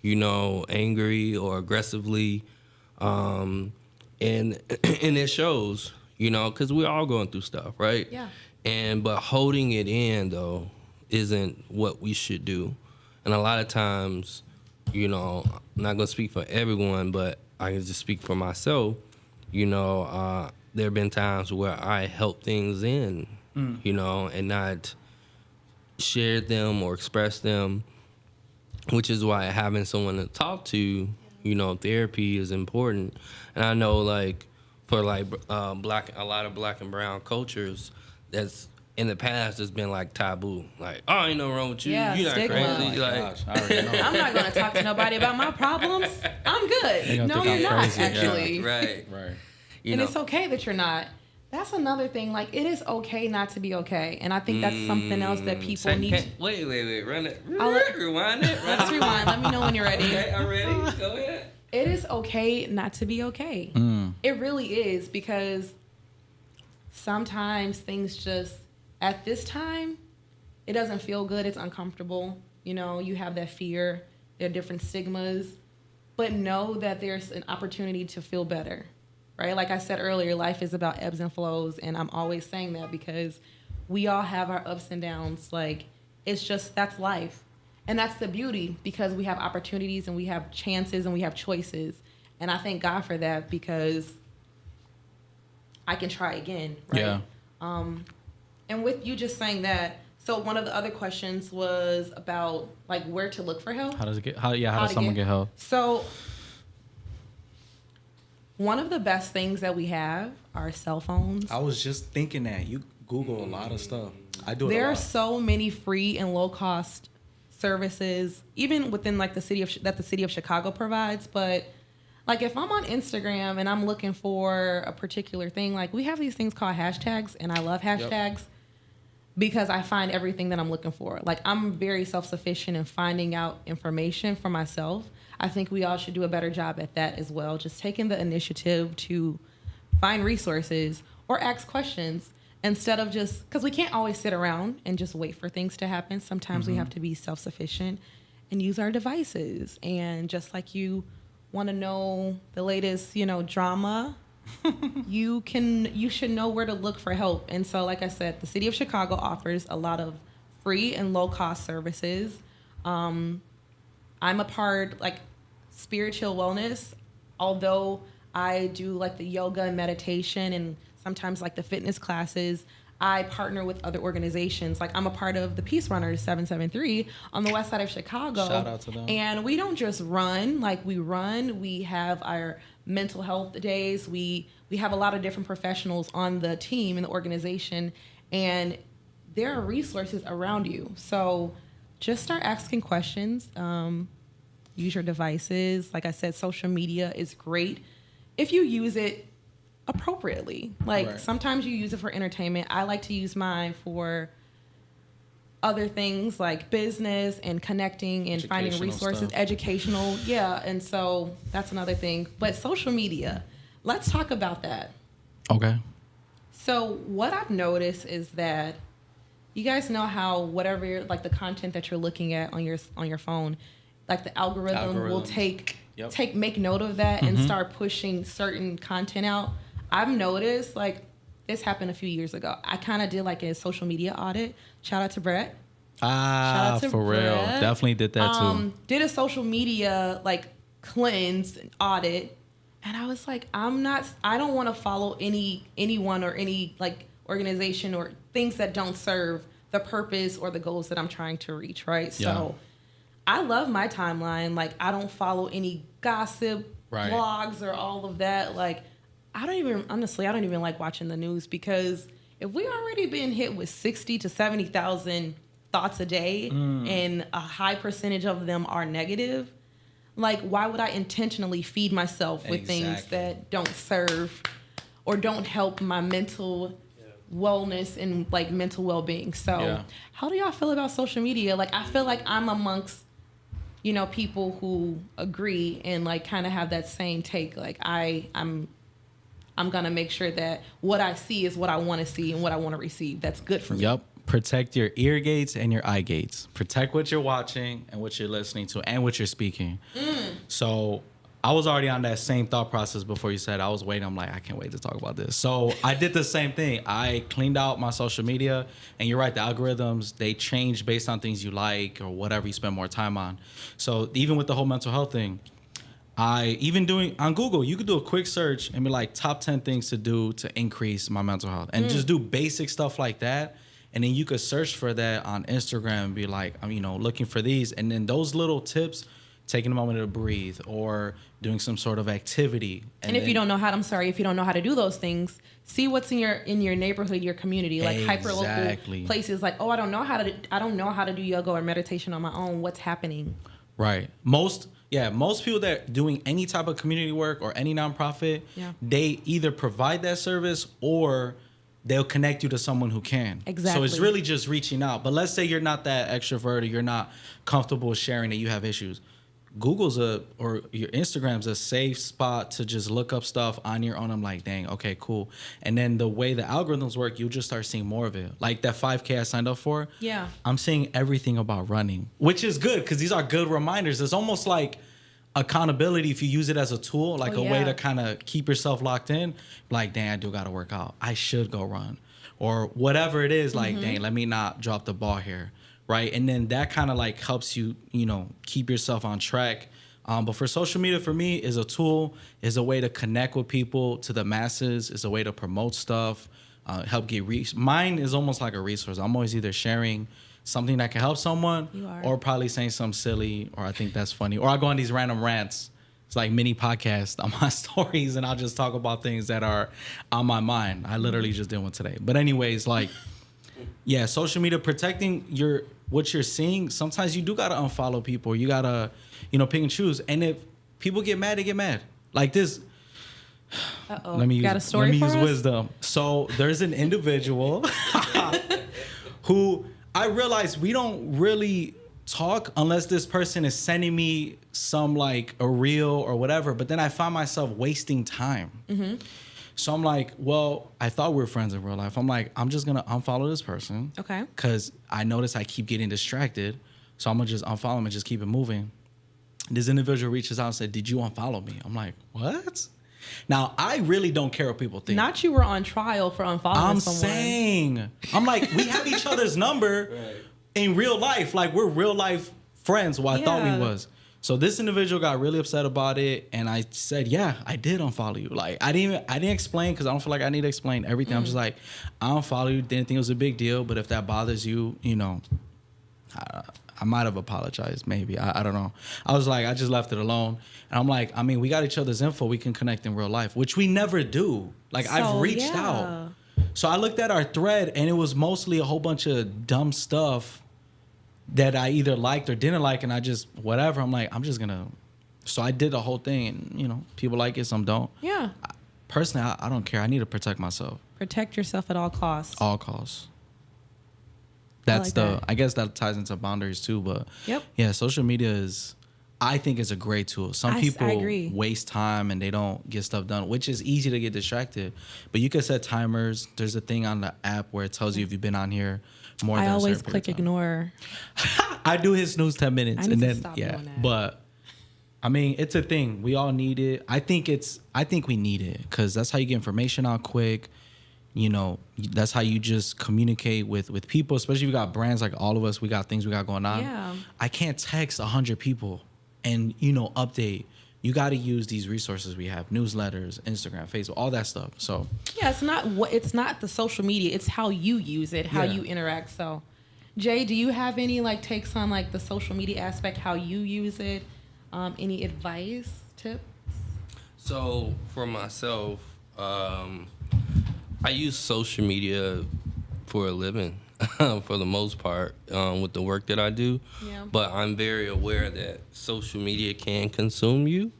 you know, angry or aggressively, and it shows, you know, because we're all going through stuff, right? Yeah. But holding it in, though, isn't what we should do. And a lot of times, you know, I'm not going to speak for everyone, but I can just speak for myself. You know, there have been times where I held things in, you know, and not shared them or expressed them, which is why having someone to talk to, you know, therapy is important. And I know, like, for, like, a lot of black and brown cultures, that's in the past has been like taboo. Like, oh, ain't no wrong with you. Yeah, You're not stigma. crazy. Oh my like, I already know. I'm not going to talk to nobody about my problems. I'm good. They gonna No, think you're I'm not, crazy. actually. right. You And know, it's okay that you're not. That's another thing. Like, it is okay not to be okay. And I think that's something else that people need to... Wait. Run it. Let's Rewind it. rewind. Let me know when you're ready. Okay, I'm ready. Go ahead. It is okay not to be okay. It really is, because sometimes things just, at this time, it doesn't feel good. It's uncomfortable. You know, you have that fear. There are different stigmas, but know that there's an opportunity to feel better, right? Like I said earlier, life is about ebbs and flows, and I'm always saying that because we all have our ups and downs. Like, it's just, that's life. And that's the beauty, because we have opportunities and we have chances and we have choices. And I thank God for that, because I can try again, right? Yeah. And with you just saying that, so one of the other questions was about like where to look for help. How does someone get help? So one of the best things that we have are cell phones. I was just thinking that you Google a lot of stuff. I do it There a are lot. so many free and low cost services, even within like the city of Chicago provides. But like if I'm on Instagram and I'm looking for a particular thing, like we have these things called hashtags, and I love hashtags because I find everything that I'm looking for. Like I'm very self-sufficient in finding out information for myself. I think we all should do a better job at that as well. Just taking the initiative to find resources or ask questions instead of just, because we can't always sit around and just wait for things to happen. Sometimes we have to be self-sufficient and use our devices. And just like you want to know the latest, drama, you should know where to look for help. And so, like I said, the city of Chicago offers a lot of free and low cost services. I'm a part, like Spiritual Wellness, although I do like the yoga and meditation and sometimes like the fitness classes, I partner with other organizations. Like I'm a part of the Peace Runners 773 on the west side of Chicago. Shout out to them. And we don't just run, we have our mental health days. We have a lot of different professionals on the team in the organization, and there are resources around you. So just start asking questions. Use your devices. Like I said, social media is great if you use it appropriately. Like Right. sometimes you use it for entertainment. I like to use mine for other things like business and connecting and finding Educational resources, stuff. educational. Yeah. And so that's another thing. But social media, let's talk about that. Okay. So what I've noticed is that you guys know how whatever like the content that you're looking at on your phone, like the algorithm will Algorithms. make note of that and start pushing certain content out. I've noticed like this happened a few years ago. I kind of did like a social media audit. Shout out to Brett. Shout out to For real. Brett. Definitely did that too. Did a social media like cleanse and audit, and I was like, I don't want to follow anyone or any like organization or things that don't serve the purpose or the goals that I'm trying to reach, right? Yeah. So I love my timeline. Like I don't follow any gossip Right. blogs or all of that. Like I don't even like watching the news, because if we already been hit with 60 to 70,000 thoughts a day and a high percentage of them are negative, like why would I intentionally feed myself with things Exactly. that don't serve or don't help my mental wellness and like mental well-being? So Yeah. how do y'all feel about social media? Like I feel like I'm amongst people who agree and like kind of have that same take. Like I'm gonna make sure that what I see is what I want to see and what I want to receive. That's good for me. Yep. Protect your ear gates and your eye gates. Protect what you're watching and what you're listening to and what you're speaking. So I was already on that same thought process before you said. I was waiting. I'm like, I can't wait to talk about this. So I did the same thing. I cleaned out my social media, and you're right. The algorithms, they change based on things you like or whatever you spend more time on. So even with the whole mental health thing, doing on Google, you could do a quick search and be like top 10 things to do to increase my mental health, and just do basic stuff like that. And then you could search for that on Instagram and be like, looking for these. And then those little tips, taking a moment to breathe or doing some sort of activity. And if you don't know how to do those things, see what's in your neighborhood, your community, like Exactly. hyperlocal places. Like, I don't know how to do yoga or meditation on my own. What's happening? Right. Most people that are doing any type of community work or any nonprofit, they either provide that service or they'll connect you to someone who can. Exactly. So it's really just reaching out. But let's say you're not that extrovert or you're not comfortable sharing that you have issues. Google's or your Instagram's a safe spot to just look up stuff on your own. I'm like, dang, okay, cool. And then the way the algorithms work, you'll just start seeing more of it. Like that 5K I signed up for. Yeah. I'm seeing everything about running, which is good because these are good reminders. It's almost like accountability if you use it as a tool, like a way to kind of keep yourself locked in. Like, dang, I do got to work out. I should go run. Or whatever it is, like, dang, let me not drop the ball here. Right. And then that kind of like helps you, keep yourself on track. But for social media, for me, is a tool, is a way to connect with people, to the masses, is a way to promote stuff, help get reach. Mine is almost like a resource. I'm always either sharing something that can help someone or probably saying something silly or I think that's funny. Or I go on these random rants. It's like mini podcasts on my stories and I'll just talk about things that are on my mind. I literally just did one today. But anyways, like, yeah, social media, protecting what you're seeing. Sometimes you do gotta unfollow people. You gotta, pick and choose. And if people get mad, they get mad. Like this. Let me got a story use for us? wisdom. So there's an individual who I realize we don't really talk unless this person is sending me some like a reel or whatever. But then I find myself wasting time. Mm-hmm. So I'm like, well, I thought we were friends in real life. I'm like, I'm just going to unfollow this person. Okay. Because I notice I keep getting distracted. So I'm going to just unfollow him and just keep it moving. This individual reaches out and said, did you unfollow me? I'm like, what? Now, I really don't care what people think. Not you were on trial for unfollowing I'm someone. saying. I'm like, we have each other's number in real life. Like, we're real life friends. Well, I thought we was. So this individual got really upset about it, and I said, "Yeah, I did unfollow you." Like I didn't explain because I don't feel like I need to explain everything. I'm just like, I unfollow you. Didn't think it was a big deal, but if that bothers you, I might have apologized. Maybe I don't know. I was like, I just left it alone, and I'm like, I mean, we got each other's info. We can connect in real life, which we never do. Like I've reached out. So I looked at our thread, and it was mostly a whole bunch of dumb stuff that I either liked or didn't like, and I just, whatever. I'm like, I'm just going to. So I did the whole thing, and, people like it, some don't. Yeah. Personally, I don't care. I need to protect myself. Protect yourself at all costs. All costs. That's that. I guess that ties into boundaries too, but yeah, social media I think is a great tool. Some people waste time and they don't get stuff done, which is easy to get distracted. But you can set timers. There's a thing on the app where it tells you if you've been on here more than a certain always period click of time. Ignore. I do hit snooze 10 minutes I need and to then stop doing that. But I mean, it's a thing. We all need it. I think we need it because that's how you get information out quick. That's how you just communicate with people, especially if you got brands like all of us. We got things we got going on. Yeah. I can't text 100 people and, update. You got to use these resources we have, newsletters, Instagram, Facebook, all that stuff. So yeah, it's not the social media. It's how you use it, how you interact. So Jay, do you have any takes on the social media aspect, how you use it? Any advice, tips? So for myself, I use social media for a living for the most part with the work that I do. Yeah. But I'm very aware that social media can consume you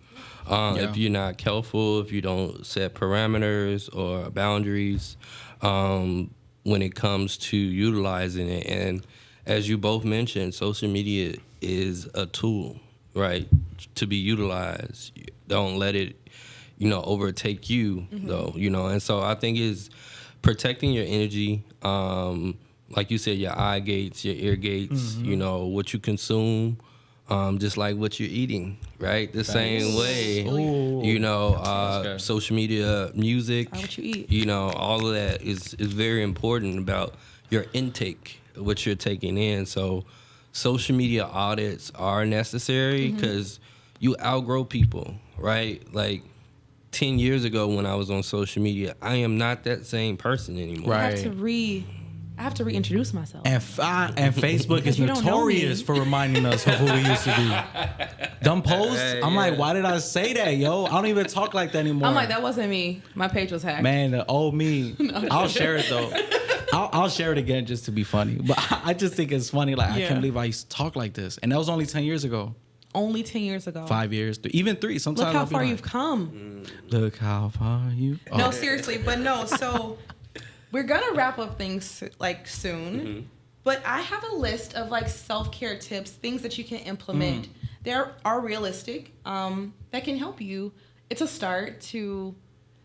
if you're not careful, if you don't set parameters or boundaries when it comes to utilizing it. And as you both mentioned, social media is a tool, right, to be utilized. Don't let it overtake you, though, and so I think is protecting your energy, like you said, your eye gates, your ear gates, what you consume, just like what you're eating, right? The same way, social media, music, what you eat. all of that is very important about your intake, what you're taking in. So social media audits are necessary because you outgrow people, right? Like 10 years ago when I was on social media, I am not that same person anymore. Right. I have to reintroduce myself. And Facebook is notorious for reminding us of who we used to be. Dumb posts. I'm like, why did I say that, yo? I don't even talk like that anymore. I'm like, that wasn't me. My page was hacked. Man, the old me. I'll share it though. I'll share it again just to be funny. But I just think it's funny. Like I can't believe I used to talk like this, and that was only 10 years ago. Only 10 years ago. 5 years, even 3. Sometimes look how far you've come. Look how far you. Oh. No, seriously, but no. So we're gonna wrap up things soon, but I have a list of self-care tips, things that you can implement there are realistic that can help you. It's a start to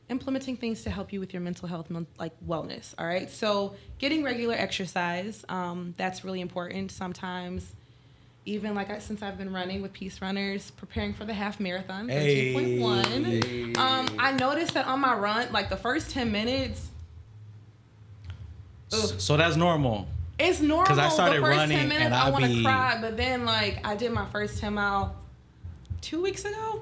implementing things to help you with your mental health, like wellness. All right. So getting regular exercise, that's really important. Sometimes, even since I've been running with Peace Runners, preparing for the half marathon, 13.1. I noticed that on my run, like the first 10 minutes. So that's normal. It's normal. 'Cause I started the first running 10 minutes, and I I'd want to be- cry, but then I did my first 10 mile 2 weeks ago,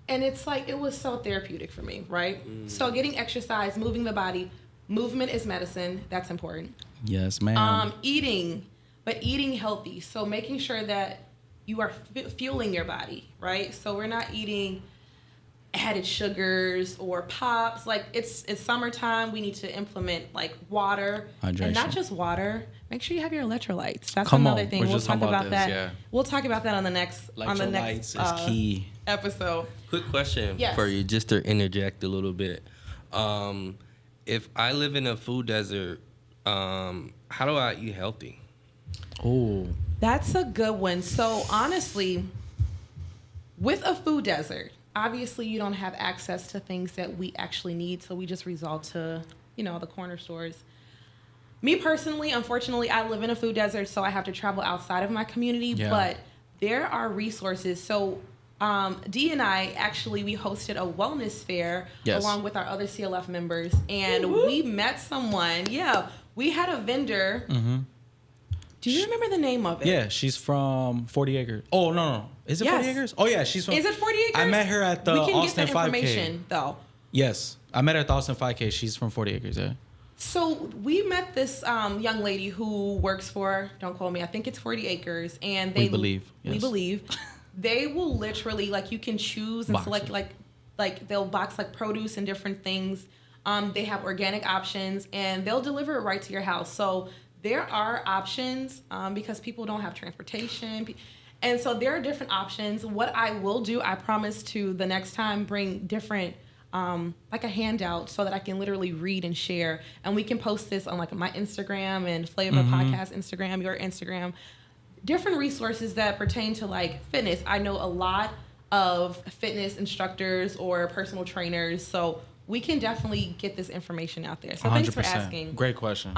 and it's it was so therapeutic for me, right? So getting exercise, moving the body, movement is medicine. That's important. Yes, ma'am. Eating healthy. So making sure that you are fueling your body, right? So we're not eating added sugars or pops. It's summertime. We need to implement water, Hydration. and not just water. Make sure you have your electrolytes. That's Come another on. thing. We're We'll just talk talking about about that. this, yeah. We'll talk about that on the next Electrolytes is key. episode. Quick question Yes. for you, just to interject a little bit. If I live in a food desert, how do I eat healthy? Oh, That's a good one. So honestly, with a food desert, obviously you don't have access to things that we actually need, so we just resort to, the corner stores. Me personally, unfortunately, I live in a food desert, so I have to travel outside of my community, Yeah. but there are resources. So Dee and I, actually, we hosted a wellness fair Yes. along with our other CLF members, and we met someone. Yeah, we had a vendor. Mm-hmm. Do you remember the name of it? yeah, she's from 40 Acres. Oh, no. Is it 40 Yes. Acres? Oh, yeah, she's from... Is it 40 Acres? I met her at the We can Austin get that 5K. information, though. Yes, I met her at the Austin 5K. She's from 40 Acres, yeah. So we met this young lady who works for, don't quote me, I think it's 40 Acres. And they We believe, We yes. believe. They will literally, you can choose and Box select, it. they'll box, produce and different things. They have organic options, and they'll deliver it right to your house. So there are options because people don't have transportation. And so there are different options. What I will do, I promise to the next time bring different, a handout so that I can literally read and share. And we can post this on my Instagram and Flava Podcast Instagram, your Instagram. Different resources that pertain to fitness. I know a lot of fitness instructors or personal trainers. So we can definitely get this information out there. So thanks for 100%. asking. Great question.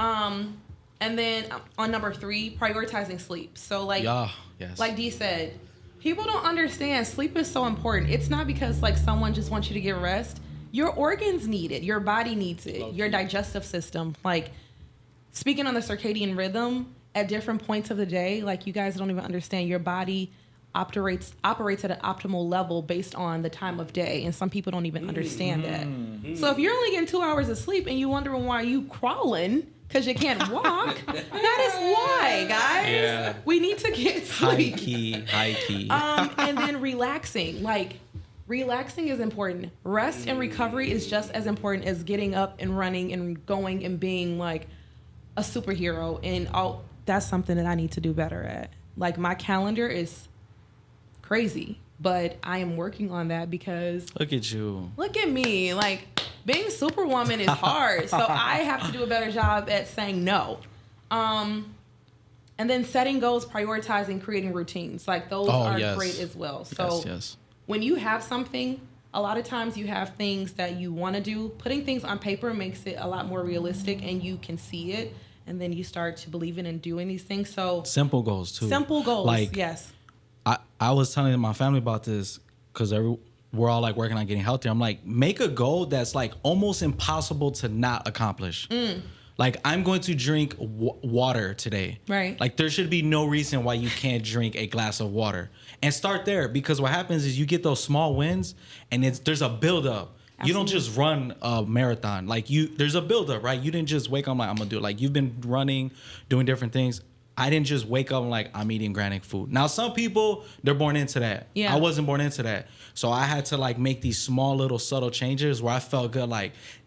And then on number 3, prioritizing sleep. So yeah, yes. like Dee said, people don't understand sleep is so important. It's not because someone just wants you to get rest. Your organs need it. Your body needs it. Your digestive system. Speaking on the circadian rhythm, at different points of the day, you guys don't even understand. Your body operates at an optimal level based on the time of day, and some people don't even understand that. So if you're only getting 2 hours of sleep and you wondering why you crawling because you can't walk, that is why, guys. Yeah. We need to get sleep. High key. And then relaxing. Relaxing is important. Rest and recovery is just as important as getting up and running and going and being a superhero. And that's something that I need to do better at. My calendar is crazy, but I am working on that because Look at you. look at me. Being superwoman is hard. So I have to do a better job at saying no. And then setting goals, prioritizing, creating routines. Those are yes. great as well. So Yes. when you have something, a lot of times you have things that you want to do. Putting things on paper makes it a lot more realistic and you can see it. And then you start to believe in and doing these things. So Simple goals, too. simple goals, yes. I was telling my family about this because we're all working on getting healthier. I'm make a goal that's almost impossible to not accomplish. I'm going to drink water today. Right. There should be no reason why you can't drink a glass of water. And start there, because what happens is you get those small wins and there's a buildup. You don't just run a marathon. There's a buildup, right? You didn't just wake up I'm gonna do it. You've been running, doing different things. I didn't just wake up I'm eating organic food. Now, some people, they're born into that. Yeah. I wasn't born into that. So I had to make these small little subtle changes where I felt good.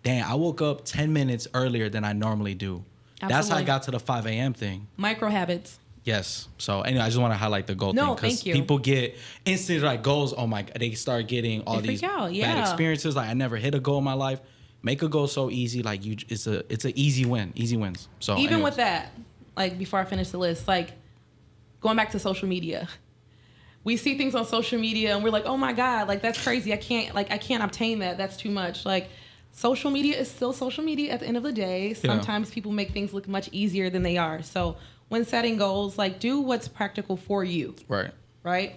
Damn, I woke up 10 minutes earlier than I normally do. That's how I Absolutely. got to the 5 a.m. thing. Micro habits. Yes. So anyway, I just want to highlight the goal No, thing. thank you. People get instant goals. Oh my, they start getting all They these freak out, bad yeah. experiences. I never hit a goal in my life. Make a goal so easy. It's an easy win. Easy wins. So Even anyways. with that, before I finish the list, going back to social media, we see things on social media and we're like, oh my God, like that's crazy. I can't obtain that. That's too much. Like social media is still social media at the end of the day. Sometimes people make things look much easier than they are. So when setting goals, like do what's practical for you. Right. Right.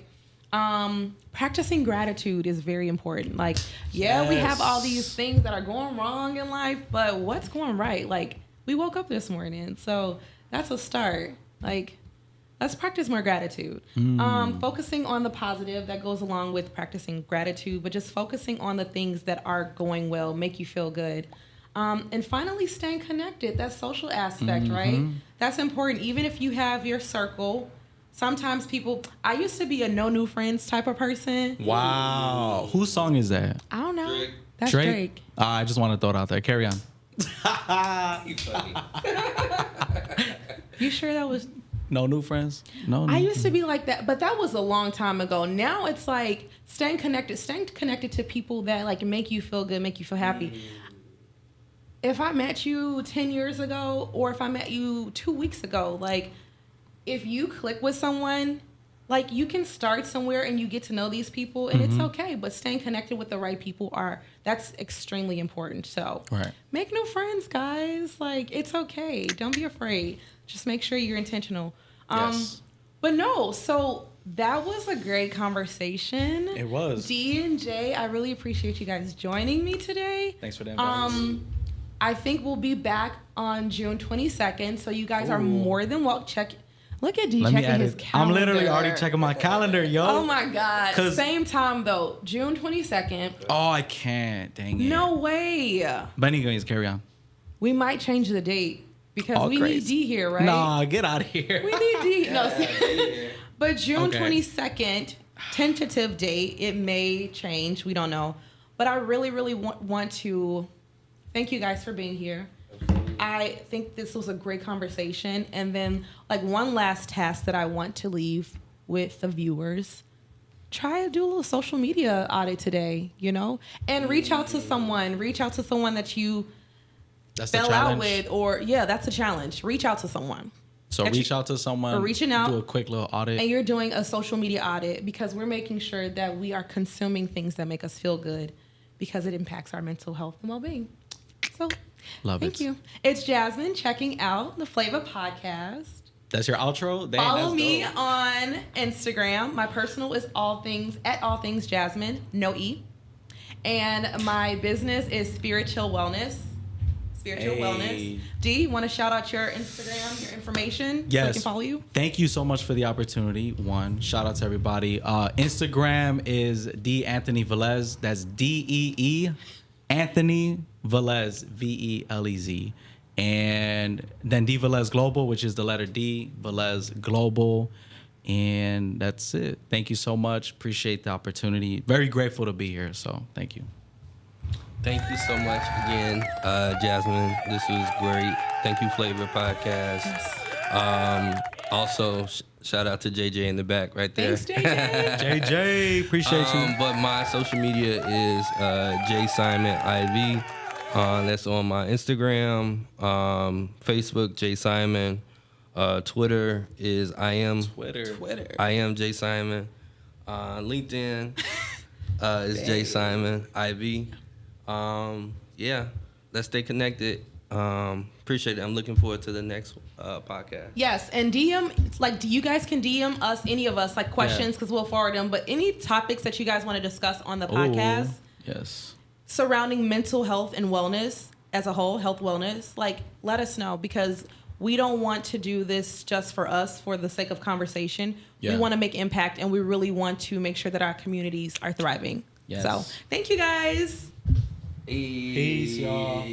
Practicing gratitude is very important. Like, yeah, we have all these things that are going wrong in life, but what's going right? Like, we woke up this morning, so that's a start. Like, let's practice more gratitude. Focusing on the positive that goes along with practicing gratitude, but just focusing on the things that are going well, make you feel good. And finally, staying connected. That social aspect, right? That's important. Even if you have your circle. Sometimes I used to be a no new friends type of person. Wow. Whose song is that? I don't know. Drake. That's Drake. I just want to throw it out there. Carry on. You funny. You sure that was... No new friends? No. I used to be like that, but that was a long time ago. Now it's like staying connected to people that like make you feel good, make you feel happy. If I met you 10 years ago or if I met you 2 weeks ago, like... If you click with someone, like you can start somewhere and you get to know these people and it's okay, but staying connected with the right people that's extremely important. So make new friends, guys. Like it's okay. Don't be afraid. Just make sure you're intentional. Yes. But no, so that was a great conversation. It was. D and J, I really appreciate you guys joining me today. Thanks for the invite. I think we'll be back on June 22nd. So you guys are more than welcome. Look at D checking his calendar. I'm literally already checking my calendar, yo. Oh my God. Same time though, June 22nd. Oh, I can't. Dang it. No way. But anyways, carry on. We might change the date because we need D here, right? Nah, get out of here. We need D. No, but June 22nd, tentative date. It may change. We don't know. But I really, really want to thank you guys for being here. I think this was a great conversation. And then like one last task that I want to leave with the viewers, try to do a little social media audit today, and reach out to someone that you fell out with, or that's a challenge. Reach out to someone. So reach out to someone. Or reaching out. Do a quick little audit. And you're doing a social media audit because we're making sure that we are consuming things that make us feel good because it impacts our mental health and well-being. So thank you. It's Jasmine checking out the Flava podcast. That's your outro? Dang, Follow me on Instagram. My personal is all things Jasmine, no E. And my business is Spiritual Wellness. Wellness. D, want to shout out your Instagram, your information, so I can follow you? Thank you so much for the opportunity. One, shout out to everybody. Instagram is D Anthony Velez. That's DEE Anthony Velez, VELEZ. And then D Velez Global, which is the letter D, Velez Global. And that's it. Thank you so much. Appreciate the opportunity. Very grateful to be here. So thank you. Thank you so much again, Jasmine. This was great. Thank you, Flavor Podcast. Yes. Also, shout out to JJ in the back right there. Thanks, JJ. JJ, appreciate you. But my social media is J Simon IV. That's on my Instagram, Facebook, J Simon. Twitter is I am J Simon. LinkedIn is J Simon IV. Let's stay connected. Appreciate it. I'm looking forward to the next podcast. Yes, and DM, you guys can DM us, any of us, questions, because we'll forward them. But any topics that you guys want to discuss on the podcast. Yes. Surrounding mental health and wellness as a whole, health wellness, let us know, because we don't want to do this just for us for the sake of conversation. Yeah. We want to make impact, and we really want to make sure that our communities are thriving. Yes. So thank you guys. Peace, y'all.